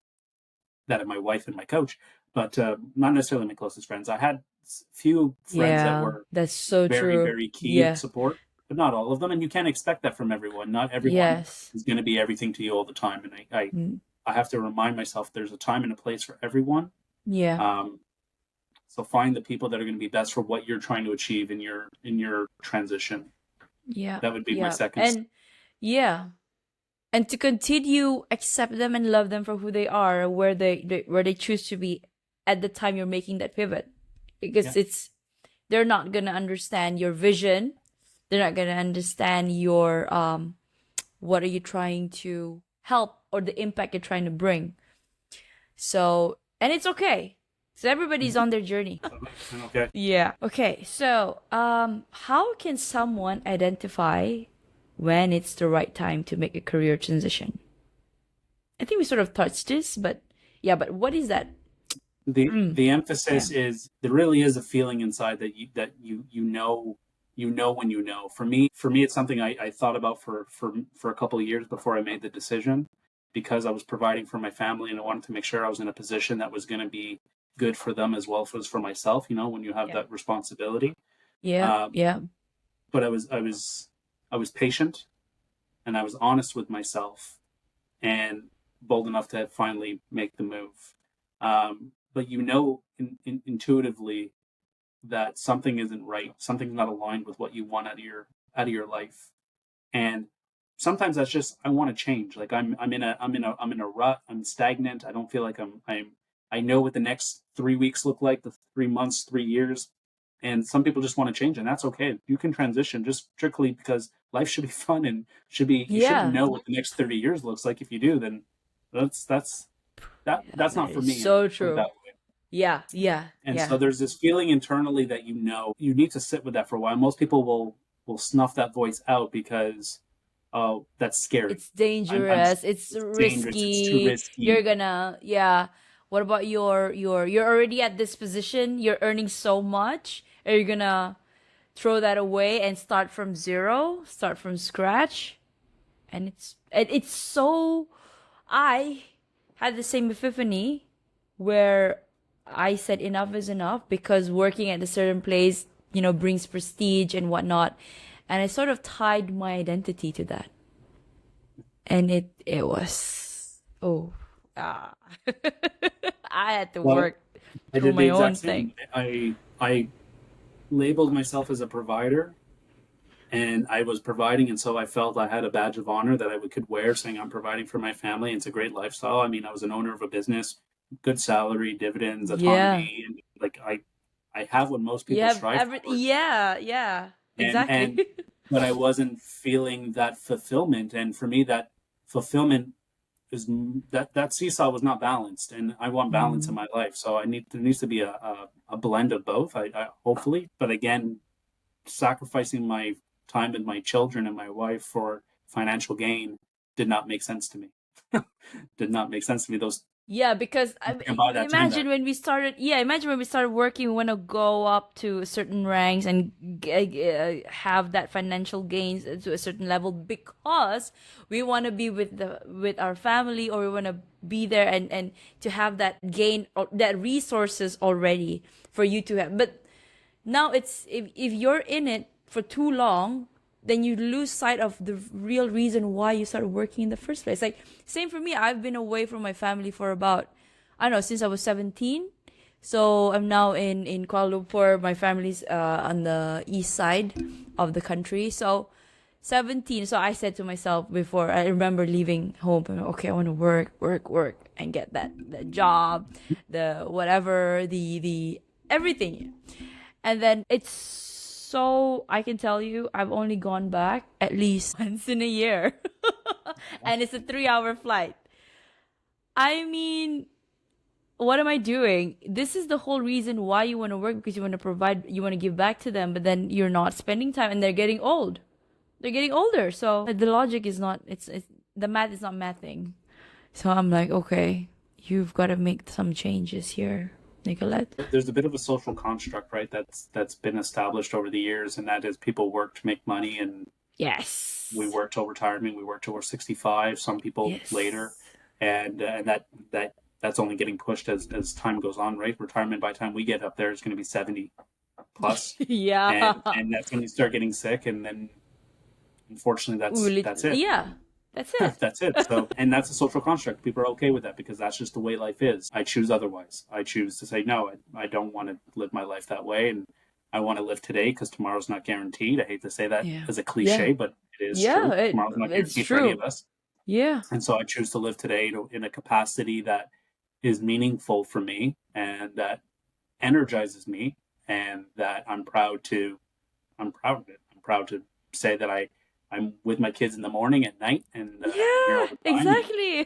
Speaker 2: that are my wife and my coach, but not necessarily my closest friends. I had few friends that
Speaker 1: Yeah.
Speaker 2: were
Speaker 1: That's so
Speaker 2: very,
Speaker 1: true.
Speaker 2: very key
Speaker 1: Yeah.
Speaker 2: support, but not all of them. And you can't expect that from everyone. Not everyone
Speaker 1: Yes.
Speaker 2: is going to be everything to you all the time. And
Speaker 1: Mm.
Speaker 2: I have to remind myself there's a time and a place for everyone.
Speaker 1: Yeah.
Speaker 2: Um, so find the people that are going to be best for what you're trying to achieve in your transition.
Speaker 1: Yeah.
Speaker 2: That would be my
Speaker 1: Yeah.
Speaker 2: second step.
Speaker 1: And yeah. And to continue accept them and love them for who they are, where where they choose to be at the time you're making that pivot,
Speaker 2: Yeah.
Speaker 1: because they're not gonna understand your vision. They're not gonna understand your what are you trying to help, or the impact you're trying to bring. So, and it's okay. So everybody's on their journey.
Speaker 2: Okay.
Speaker 1: Yeah. Okay. So, how can someone identify when it's the right time to make a career transition? I think we sort of touched this, but yeah, but what is that?
Speaker 2: The
Speaker 1: Yeah.
Speaker 2: emphasis is there really is a feeling inside that you know when you know. For me, it's something I thought about for a couple of years before I made the decision, because I was providing for my family, and I wanted to make sure I was in a position that was going to be good for them as well as for myself. You know, when you have
Speaker 1: Yeah.
Speaker 2: that responsibility.
Speaker 1: Yeah.
Speaker 2: Um,
Speaker 1: Yeah.
Speaker 2: but I was patient. and I was honest with myself and bold enough to finally make the move. But intuitively that something isn't right, something's not aligned with what you want out of your life, and sometimes that's just I want to change. Like I'm in a rut. I'm stagnant. I don't feel like I know what the next 3 weeks look like, the 3 months, 3 years. And some people just want to change, and that's okay. You can transition just strictly because life should be fun and should be. You shouldn't
Speaker 1: Yeah.
Speaker 2: know what the next 30 years looks like. If you do, then
Speaker 1: Yeah,
Speaker 2: that's
Speaker 1: that
Speaker 2: not for
Speaker 1: is
Speaker 2: me.
Speaker 1: so
Speaker 2: Anyway, put it that
Speaker 1: true.
Speaker 2: way.
Speaker 1: Yeah, yeah,
Speaker 2: And
Speaker 1: yeah.
Speaker 2: so there's this feeling internally that you need to sit with that for a while. Most people will snuff that voice out because oh, that's scary.
Speaker 1: It's
Speaker 2: I'm
Speaker 1: dangerous, it's
Speaker 2: it's dangerous. It's too
Speaker 1: risky. You're
Speaker 2: risky.
Speaker 1: gonna, yeah. What about you're already at this position, you're earning so much. Are you gonna throw that away and start from zero, start from scratch? And it's so I had the same epiphany where I said enough is enough because working at a certain place, brings prestige and whatnot. And I sort of tied my identity to that. And it was, oh, ah. I had to
Speaker 2: Well,
Speaker 1: work
Speaker 2: I
Speaker 1: through
Speaker 2: did the
Speaker 1: my own
Speaker 2: exact
Speaker 1: thing.
Speaker 2: same. I labeled myself as a provider, and I was providing, and so I felt I had a badge of honor that could wear, saying I'm providing for my family. And it's a great lifestyle. I mean, I was an owner of a business, good salary, dividends,
Speaker 1: Yeah.
Speaker 2: autonomy, and like I have what most
Speaker 1: You
Speaker 2: people
Speaker 1: have
Speaker 2: strive
Speaker 1: every,
Speaker 2: for.
Speaker 1: yeah, yeah,
Speaker 2: And
Speaker 1: exactly.
Speaker 2: but I wasn't feeling that fulfillment, and for me, that fulfillment is that seesaw was not balanced, and I want balance in
Speaker 1: Mm.
Speaker 2: my life. So there needs to be a blend of both. I hopefully, but again, sacrificing my time with my children and my wife for financial gain did not make sense to me. Did not make sense to me. Those
Speaker 1: Yeah, because
Speaker 2: About that time back.
Speaker 1: imagine when we started working, we want to go up to certain ranks and have that financial gains to a certain level because we want to be with our family, or we want to be there and to have that gain or that resources already for you to have. But now it's if you're in it for too long, then you lose sight of the real reason why you started working in the first place. Like same for me, I've been away from my family for about, I don't know, since I was 17. So I'm now in Kuala Lumpur. My family's on the east side of the country. So 17. So I said to myself before, I remember leaving home, okay, I want to work, work, work, and get that job, the whatever, the everything. And then it's so, I can tell you, I've only gone back at least once in a year. And it's a 3 hour flight. I mean, what am I doing? This is the whole reason why you want to work, because you want to provide, you want to give back to them, but then you're not spending time and they're getting old. They're getting older. So the logic is not, it's the math is not mathing. So I'm like, okay, you've got to make some changes here, Nicolette.
Speaker 2: There's a bit of a social construct, right? That's been established over the years, and that is people work to make money, and we
Speaker 1: Yes.
Speaker 2: work till retirement. We work till we're 65. Some people later,
Speaker 1: Yes.
Speaker 2: and that's only getting pushed as time goes on, right? Retirement by the time we get up there is going to be 70 plus,
Speaker 1: Yeah.
Speaker 2: and that's when you start getting sick, and then unfortunately that's it.
Speaker 1: Yeah. That's it.
Speaker 2: That's it. So, and that's a social construct. People are okay with that because that's just the way life is. I choose otherwise. I choose to say, no, I don't want to live my life that way. And I want to live today because tomorrow's not guaranteed. I hate to say that
Speaker 1: Yeah.
Speaker 2: as a
Speaker 1: Yeah.
Speaker 2: cliche, but it is
Speaker 1: Yeah.
Speaker 2: true. Tomorrow's not
Speaker 1: It's
Speaker 2: guaranteed for any of
Speaker 1: true.
Speaker 2: us.
Speaker 1: Yeah.
Speaker 2: And so I choose to live today in a capacity that is meaningful for me and that energizes me and that I'm proud of it. I'm proud to say that I'm with my kids in the morning, at night, and I'm here
Speaker 1: Yeah.
Speaker 2: all the time. And
Speaker 1: Exactly.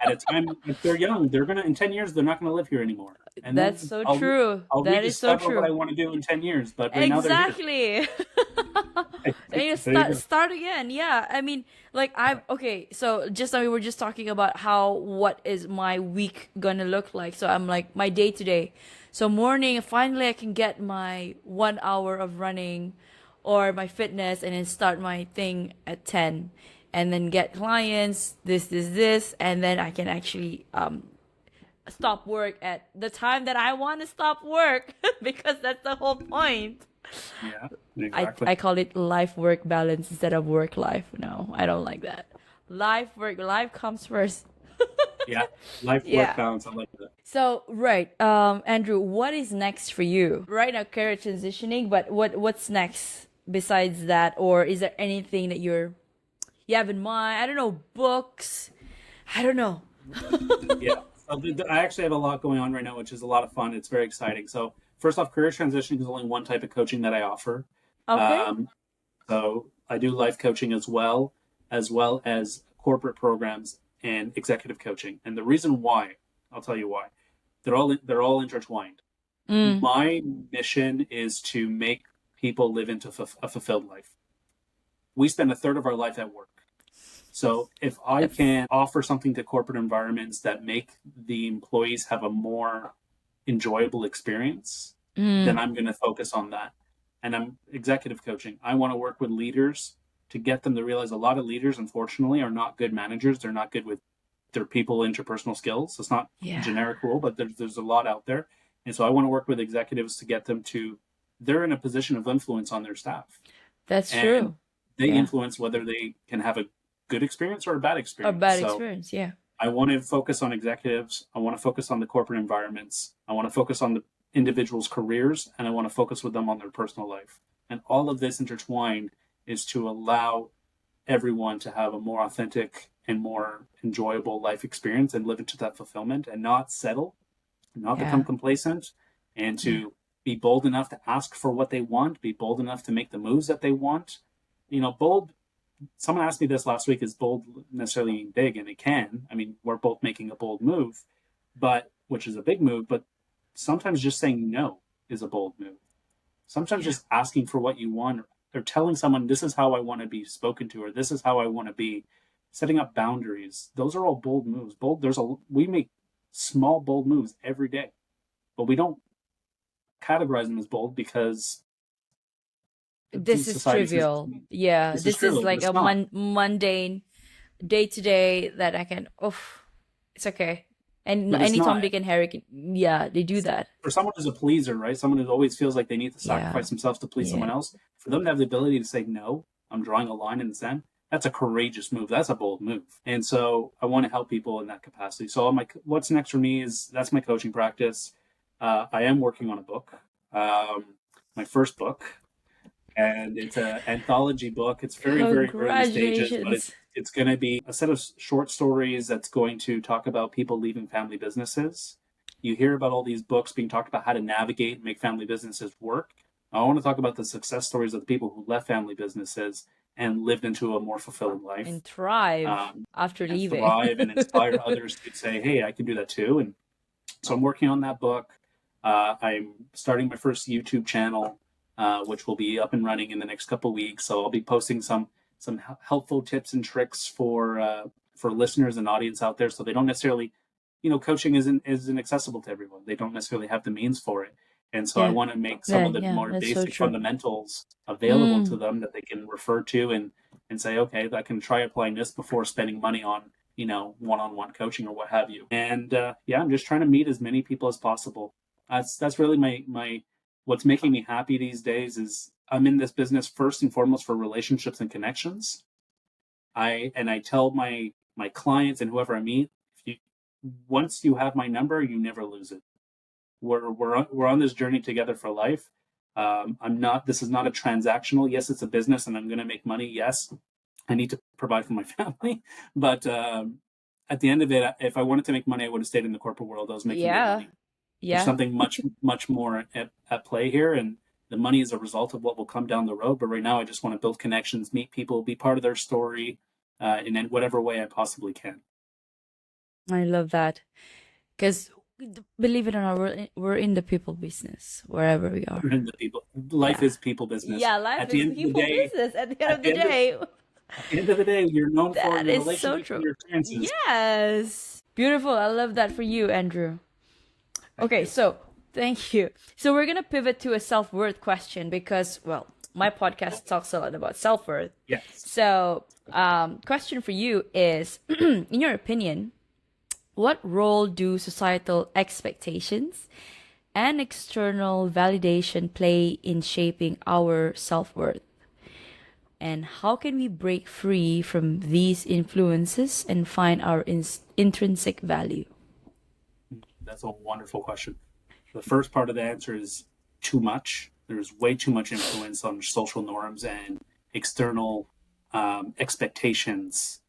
Speaker 2: at a time, if they're young, they're gonna in 10 years they're not gonna live here anymore, and
Speaker 1: That's
Speaker 2: then
Speaker 1: so true.
Speaker 2: I'll
Speaker 1: That is so
Speaker 2: rediscover what I
Speaker 1: true.
Speaker 2: want to do in 10 years. But right now they're here.
Speaker 1: Exactly. And you
Speaker 2: There you
Speaker 1: start
Speaker 2: go.
Speaker 1: start again. Yeah. I mean, like I've okay, so just now we were just talking about how what is my week gonna look like. So I'm like my day to day. So morning, finally I can get my 1 hour of running or my fitness and then start my thing at 10 and then get clients, this, and then I can actually stop work at the time that I want to stop work because that's the whole point.
Speaker 2: Yeah,
Speaker 1: I
Speaker 2: exactly.
Speaker 1: I call it life work balance instead of work life. No, I don't like that. Life comes first.
Speaker 2: Yeah, life work
Speaker 1: Yeah.
Speaker 2: balance. I like that.
Speaker 1: So right, Andrew, what is next for you? Right now, career transitioning, but what's next besides that, or is there anything that you have in mind? I don't know, books. I don't know.
Speaker 2: Yeah. So I actually have a lot going on right now, which is a lot of fun. It's very exciting. So first off, career transitioning is only one type of coaching that I offer.
Speaker 1: Okay.
Speaker 2: Um, so I do life coaching as well as corporate programs and executive coaching. And the reason why, I'll tell you why. They're all intertwined.
Speaker 1: Mm.
Speaker 2: My mission is to make people live into a fulfilled life. We spend a third of our life at work. So if I
Speaker 1: Yes.
Speaker 2: can offer something to corporate environments that make the employees have a more enjoyable experience, then
Speaker 1: Mm.
Speaker 2: I'm going to focus on that. And I'm executive coaching. I want to work with leaders to get them to realize a lot of leaders, unfortunately, are not good managers. They're not good with their people interpersonal skills. It's not a
Speaker 1: Yeah,
Speaker 2: generic rule, but there's a lot out there. And so I want to work with executives to get them to, they're in a position of influence on their staff.
Speaker 1: that's
Speaker 2: And
Speaker 1: true.
Speaker 2: they
Speaker 1: Yeah,
Speaker 2: influence whether they can have a good experience or a bad
Speaker 1: a
Speaker 2: experience.
Speaker 1: bad
Speaker 2: So
Speaker 1: experience. Yeah,
Speaker 2: I want to focus on executives. I want to focus on the corporate environments. I want to focus on the individuals' careers, and I want to focus with them on their personal life. And all of this intertwined is to allow everyone to have a more authentic and more enjoyable life experience and live into that fulfillment and not settle, not become
Speaker 1: yeah,
Speaker 2: complacent, and
Speaker 1: yeah.
Speaker 2: to be bold enough to ask for what they want, be bold enough to make the moves that they want. Bold, someone asked me this last week, is bold necessarily big? And it can. I mean, we're both making a bold move, but which is a big move, but sometimes just saying no is a bold move. Sometimes
Speaker 1: Yeah.
Speaker 2: just asking for what you want, or telling someone this is how I want to be spoken to, or this is how I want to be, setting up boundaries. Those are all bold moves. We make small bold moves every day, but we don't categorize them as bold because
Speaker 1: This is
Speaker 2: society says
Speaker 1: trivial. Yeah,
Speaker 2: this is
Speaker 1: this is
Speaker 2: trivial, but
Speaker 1: like
Speaker 2: it's
Speaker 1: a
Speaker 2: not.
Speaker 1: mundane day to day that I can. Oof, it's okay. And
Speaker 2: But it's
Speaker 1: any Tom,
Speaker 2: not.
Speaker 1: Dick, and Harry can. Yeah, they do that.
Speaker 2: For someone who's a pleaser, right? Someone who always feels like they need to
Speaker 1: Yeah,
Speaker 2: sacrifice themselves to please
Speaker 1: yeah.
Speaker 2: someone else, for them to have the ability to say no, I'm drawing a line in the sand. That's a courageous move. That's a bold move. And so I want to help people in that capacity. So what's next for me is that's my coaching practice. I am working on a book, my first book, and it's an anthology book. It's very, very early stages, but
Speaker 1: Congratulations.
Speaker 2: it's going to be a set of short stories that's going to talk about people leaving family businesses. You hear about all these books being talked about how to navigate and make family businesses work. I want to talk about the success stories of the people who left family businesses and lived into a more fulfilling life,
Speaker 1: And thrive
Speaker 2: um,
Speaker 1: after
Speaker 2: and
Speaker 1: leaving.
Speaker 2: thrive and inspire others to say, "Hey, I can do that too." And so I'm working on that book. I'm starting my first YouTube channel, which will be up and running in the next couple of weeks. So I'll be posting some helpful tips and tricks for listeners and audience out there, so they don't necessarily, coaching isn't accessible to everyone. They don't necessarily have the means for it, and so I
Speaker 1: Yeah,
Speaker 2: want to make some
Speaker 1: yeah,
Speaker 2: of the
Speaker 1: yeah.
Speaker 2: more
Speaker 1: That's so
Speaker 2: basic
Speaker 1: true.
Speaker 2: fundamentals available to
Speaker 1: Mm.
Speaker 2: them that they can refer to and say, okay, I can try applying this before spending money on one-on-one coaching or what have you. And yeah, I'm just trying to meet as many people as possible. That's really my what's making me happy these days is I'm in this business first and foremost for relationships and connections. I tell my clients and whoever I meet, if you once you have my number, you never lose it. We're on this journey together for life. I'm not. This is not a transactional. Yes, it's a business, and I'm going to make money. Yes, I need to provide for my family, but at the end of it, if I wanted to make money, I would have stayed in the corporate world. I was making good
Speaker 1: Yeah,
Speaker 2: money. There's
Speaker 1: yeah.
Speaker 2: something much more at play here, and the money is a result of what will come down the road. But right now, I just want to build connections, meet people, be part of their story, in whatever way I possibly can.
Speaker 1: I love that. Because believe it or not, we're in the people business wherever we are.
Speaker 2: And the people, life
Speaker 1: Yeah.
Speaker 2: is people business.
Speaker 1: Yeah, life
Speaker 2: At the
Speaker 1: is
Speaker 2: end of the
Speaker 1: people
Speaker 2: day,
Speaker 1: business at the end
Speaker 2: at
Speaker 1: of
Speaker 2: the
Speaker 1: the
Speaker 2: end of
Speaker 1: day.
Speaker 2: at the end of the day, you're known for
Speaker 1: That
Speaker 2: your
Speaker 1: is so
Speaker 2: relationships and
Speaker 1: true.
Speaker 2: your experiences.
Speaker 1: Yes. Beautiful. I love that for you, Andrew.
Speaker 2: Thank
Speaker 1: Okay,
Speaker 2: you.
Speaker 1: so thank you. So we're going to pivot to a self worth question because, well, my podcast talks a lot about self worth.
Speaker 2: Yes.
Speaker 1: So, question for you is in your opinion, what role do societal expectations and external validation play in shaping our self-worth? And how can we break free from these influences and find our intrinsic value?
Speaker 2: That's a wonderful question. The first part of the answer is too much. There's way too much influence on social norms and external expectations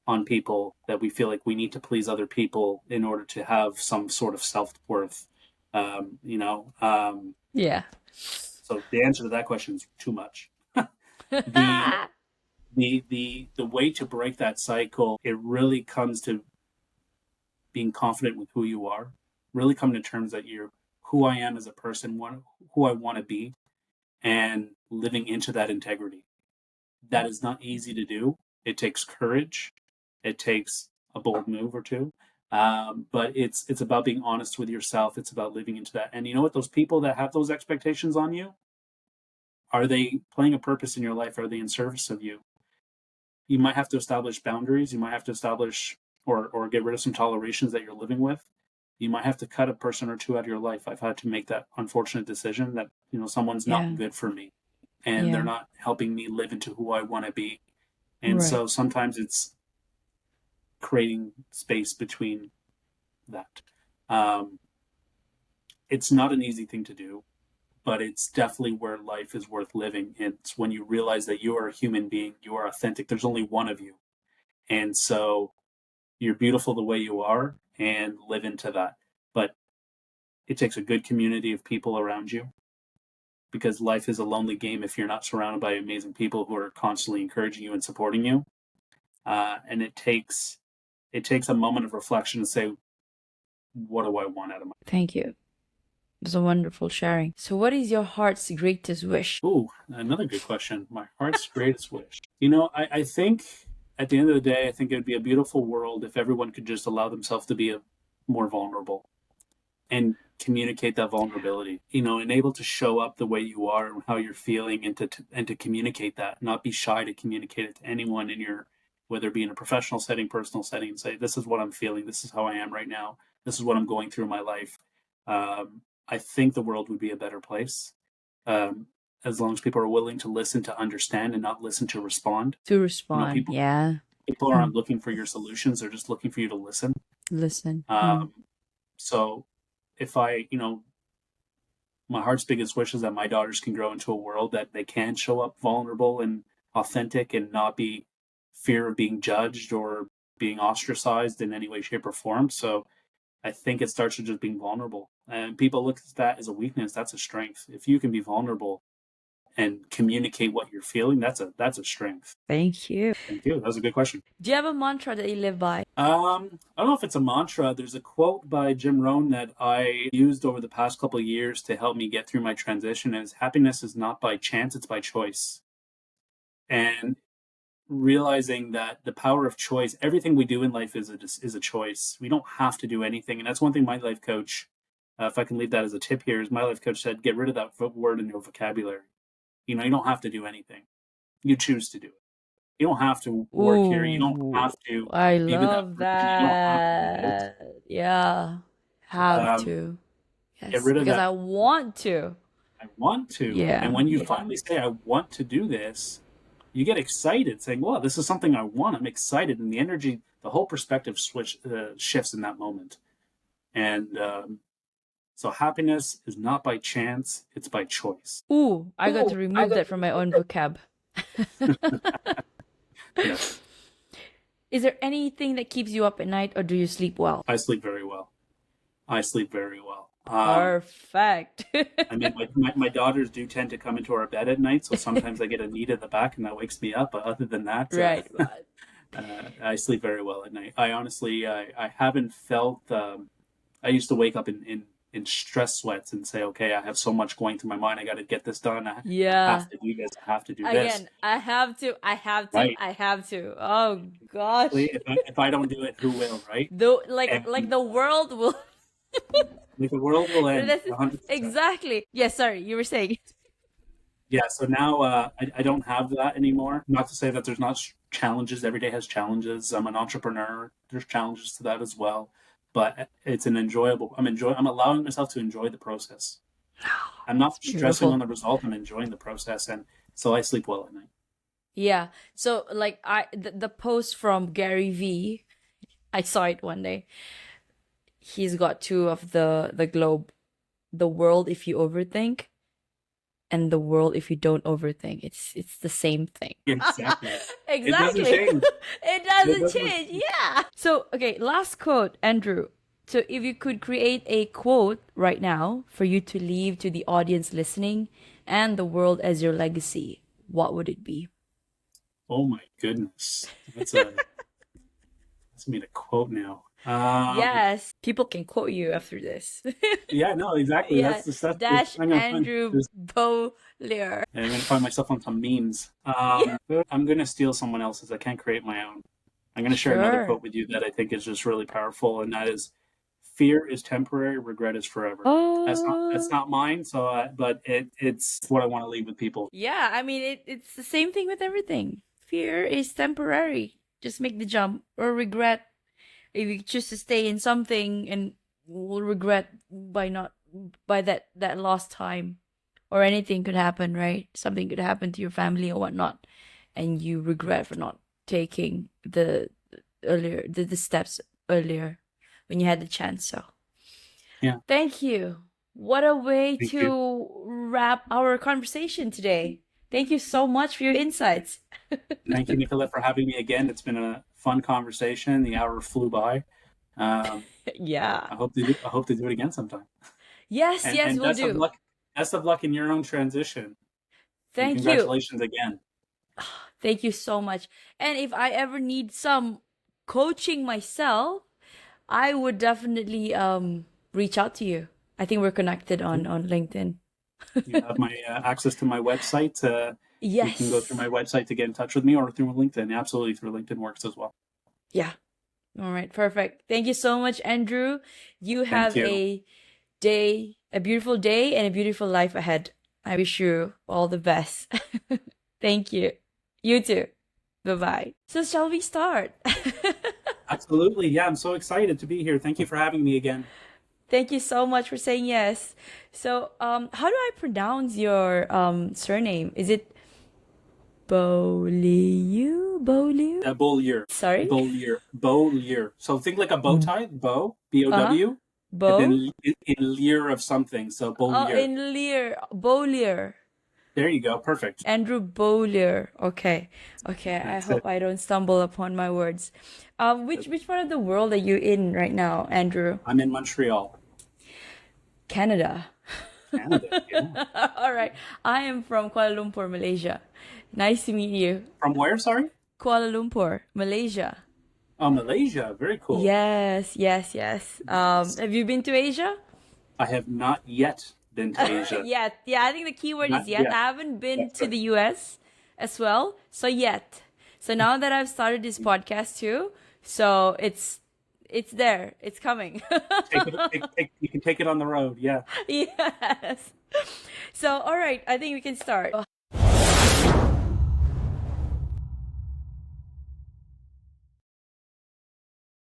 Speaker 2: on people that we feel like we need to please other people in order to have some sort of self-worth. Um, you know, um,
Speaker 1: Yeah.
Speaker 2: so the answer to that question is too much. the the way to break that cycle, it really comes to being confident with who you are, really coming to terms that you're who I am as a person, who I want to be, and living into that integrity. That is not easy to do. It takes courage. It takes a bold move or two. But it's about being honest with yourself. It's about living into that. And you know what? Those people that have those expectations on you, are they playing a purpose in your life? Are they in service of you? You might have to establish boundaries. You might have to establish or get rid of some tolerations that you're living with. You might have to cut a person or two out of your life. I've had to make that unfortunate decision that, someone's
Speaker 1: Yeah.
Speaker 2: not good for me and they're
Speaker 1: Yeah.
Speaker 2: not helping me live into who I want to be. And
Speaker 1: Right.
Speaker 2: so sometimes it's creating space between that. Um, it's not an easy thing to do, but it's definitely where life is worth living. It's when you realize that you are a human being, you are authentic. There's only one of you. And so you're beautiful the way you are and live into that. But it takes a good community of people around you because life is a lonely game if you're not surrounded by amazing people who are constantly encouraging you and supporting you. And it takes a moment of reflection to say, what do I want out of my
Speaker 1: Thank you. It was a wonderful sharing. So, what is your heart's greatest wish?
Speaker 2: Ooh, another good question. My heart's greatest wish. I think at the end of the day, I think it would be a beautiful world if everyone could just allow themselves to be more vulnerable and communicate that vulnerability, and able to show up the way you are and how you're feeling and to communicate that, not be shy to communicate it to anyone in your, whether it be in a professional setting, personal setting, and say, this is what I'm feeling. This is how I am right now. This is what I'm going through in my life. I think the world would be a better place. Um, as long as people are willing to listen to understand and not listen to respond.
Speaker 1: To respond.
Speaker 2: People
Speaker 1: Yeah.
Speaker 2: people aren't looking for your solutions; they're just looking for you to listen.
Speaker 1: Listen.
Speaker 2: So, if my heart's biggest wish is that my daughters can grow into a world that they can show up vulnerable and authentic and not be fear of being judged or being ostracized in any way, shape, or form. So I think it starts with just being vulnerable. And people look at that as a weakness. That's a strength. If you can be vulnerable and communicate what you're feeling, that's a strength.
Speaker 1: Thank you.
Speaker 2: Thank you. That was a good question.
Speaker 1: Do you have a mantra that you live by?
Speaker 2: I don't know if it's a mantra. There's a quote by Jim Rohn that I used over the past couple of years to help me get through my transition. And happiness is not by chance; it's by choice. And realizing that the power of choice, everything we do in life is a choice. We don't have to do anything, and that's one thing my life coach, if I can leave that as a tip here, is my life coach said, get rid of that word in your vocabulary. You don't have to do anything. You choose to do it. You don't have to work here. You don't
Speaker 1: Ooh,
Speaker 2: have to
Speaker 1: I
Speaker 2: be with that
Speaker 1: love
Speaker 2: person. You don't have to do this.
Speaker 1: that. Yeah. Have to.
Speaker 2: Get
Speaker 1: Yes.
Speaker 2: rid of
Speaker 1: Because
Speaker 2: that.
Speaker 1: I want to.
Speaker 2: I want to.
Speaker 1: Yeah.
Speaker 2: And when you finally say, I want to do this, you get excited saying, well, this is something I want. I'm excited. And the energy, the whole perspective shifts in that moment. And so happiness is not by chance, it's by choice.
Speaker 1: Ooh, I got to remove that from my own vocab.
Speaker 2: Yes.
Speaker 1: Is there anything that keeps you up at night, or do you sleep well?
Speaker 2: I sleep very well.
Speaker 1: Perfect.
Speaker 2: I mean, my daughters do tend to come into our bed at night, so sometimes I get a need in the back and that wakes me up. But other than that,
Speaker 1: Right.
Speaker 2: I sleep very well at night. I honestly, I haven't felt. I used to wake up in stress sweats and say, okay, I have so much going through my mind. I got to get this done. I have to do this. I have to do this.
Speaker 1: Again, I have to.
Speaker 2: Right.
Speaker 1: I have to. Oh gosh.
Speaker 2: If I don't do it, who will? Right.
Speaker 1: Though, like the world will.
Speaker 2: Like the world will end.
Speaker 1: This is-
Speaker 2: 100%.
Speaker 1: exactly. Yes. Sorry, you were saying.
Speaker 2: Yeah. So now I don't have that anymore. Not to say that there's not challenges. Every day has challenges. I'm an entrepreneur. There's challenges to that as well. but it's an enjoyable. I'm allowing myself to enjoy the process. I'm not stressing on
Speaker 1: Beautiful.
Speaker 2: the result. I'm enjoying the process, and so I sleep well at night.
Speaker 1: Yeah. So like the post from Gary V, I saw it one day. He's got two of the globe, the world if you overthink, and the world if you don't overthink. It's the same thing.
Speaker 2: Exactly. It doesn't
Speaker 1: Exactly.
Speaker 2: change.
Speaker 1: It
Speaker 2: It
Speaker 1: doesn't
Speaker 2: doesn't.
Speaker 1: change. Yeah. So, okay, last quote, Andrew. So, if you could create a quote right now for you to leave to the audience listening and the world as your legacy, what would it be?
Speaker 2: Oh my goodness, that's me to quote now.
Speaker 1: Yes, people can quote you after this.
Speaker 2: Yeah, no, exactly.
Speaker 1: Yeah,
Speaker 2: That's
Speaker 1: dash
Speaker 2: I'm gonna find
Speaker 1: Andrew
Speaker 2: this.
Speaker 1: Beaulieu.
Speaker 2: I'm gonna find myself on some memes.
Speaker 1: Yeah,
Speaker 2: I'm gonna steal someone else's. I can't create my own. I'm gonna share another
Speaker 1: sure.
Speaker 2: quote with you that I think is just really powerful, and that is, "Fear is temporary, regret is forever." That's
Speaker 1: Oh,
Speaker 2: not mine. So, but it's what I want to leave with people.
Speaker 1: yeah. I mean, it's the same thing with everything. Fear is temporary. Just make the jump. Or regret, if you choose to stay in something and will regret by not by that lost time, or anything could happen, right? Something could happen to your family or whatnot, and you regret for not taking the steps earlier when you had the chance. So
Speaker 2: Yeah,
Speaker 1: thank you. What a way
Speaker 2: thank you.
Speaker 1: to wrap our conversation today. Thank you so much for your insights.
Speaker 2: Thank you, Nicolette, for having me again. It's been a fun conversation. The hour flew by. Um,
Speaker 1: Yeah.
Speaker 2: I hope to do it again sometime.
Speaker 1: Yes, yes,
Speaker 2: And
Speaker 1: we'll
Speaker 2: best of
Speaker 1: do.
Speaker 2: luck. Best of luck in your own transition. And
Speaker 1: Thank you.
Speaker 2: congratulations again.
Speaker 1: Thank you so much. And if I ever need some coaching myself, I would definitely reach out to you. I think we're connected on LinkedIn.
Speaker 2: You have my access to my website. You can go through
Speaker 1: Yes.
Speaker 2: my website to get in touch with me, or through LinkedIn. Absolutely, through LinkedIn works as well.
Speaker 1: Yeah. All right. Perfect. Thank you so much, Andrew. You
Speaker 2: Thank
Speaker 1: have
Speaker 2: you.
Speaker 1: a beautiful day and a beautiful life ahead. I wish you all the best. Thank you. You too. Bye bye. So, shall we start?
Speaker 2: Absolutely. Yeah, I'm so excited to be here. Thank you for having me again.
Speaker 1: Thank you so much for saying yes. So, how do I pronounce your surname? Is it Beaulieu? Beaulieu?
Speaker 2: Beaulieu.
Speaker 1: Sorry?
Speaker 2: Beaulieu. Beaulieu. So think like a bow tie, bow, B O
Speaker 1: Uh-huh.
Speaker 2: W, and then
Speaker 1: Beau?
Speaker 2: in lieu of something. So
Speaker 1: Oh,
Speaker 2: Beaulieu.
Speaker 1: in Lear. Beaulieu.
Speaker 2: There you go. Perfect.
Speaker 1: Andrew Beaulieu. Okay. Okay. I
Speaker 2: That's
Speaker 1: hope
Speaker 2: it.
Speaker 1: I don't stumble upon my words. Which part of the world are you in right now, Andrew?
Speaker 2: I'm in Montreal,
Speaker 1: Canada.
Speaker 2: Canada. Yeah.
Speaker 1: All right. I am from Kuala Lumpur, Malaysia. Nice to meet you.
Speaker 2: From where? Sorry.
Speaker 1: Kuala Lumpur, Malaysia.
Speaker 2: Oh, Malaysia. Very cool.
Speaker 1: Yes, yes, yes.
Speaker 2: Nice.
Speaker 1: Have you been to Asia?
Speaker 2: I have not yet been to Asia.
Speaker 1: Yet. Yeah, I think the key word
Speaker 2: Not
Speaker 1: is yet.
Speaker 2: yet.
Speaker 1: I haven't been
Speaker 2: That's
Speaker 1: to
Speaker 2: right.
Speaker 1: the US as well. So yet. So now that I've started this podcast too, so it's there. It's coming.
Speaker 2: You can take it on the road. Yeah.
Speaker 1: Yes. So all right, I think we can start.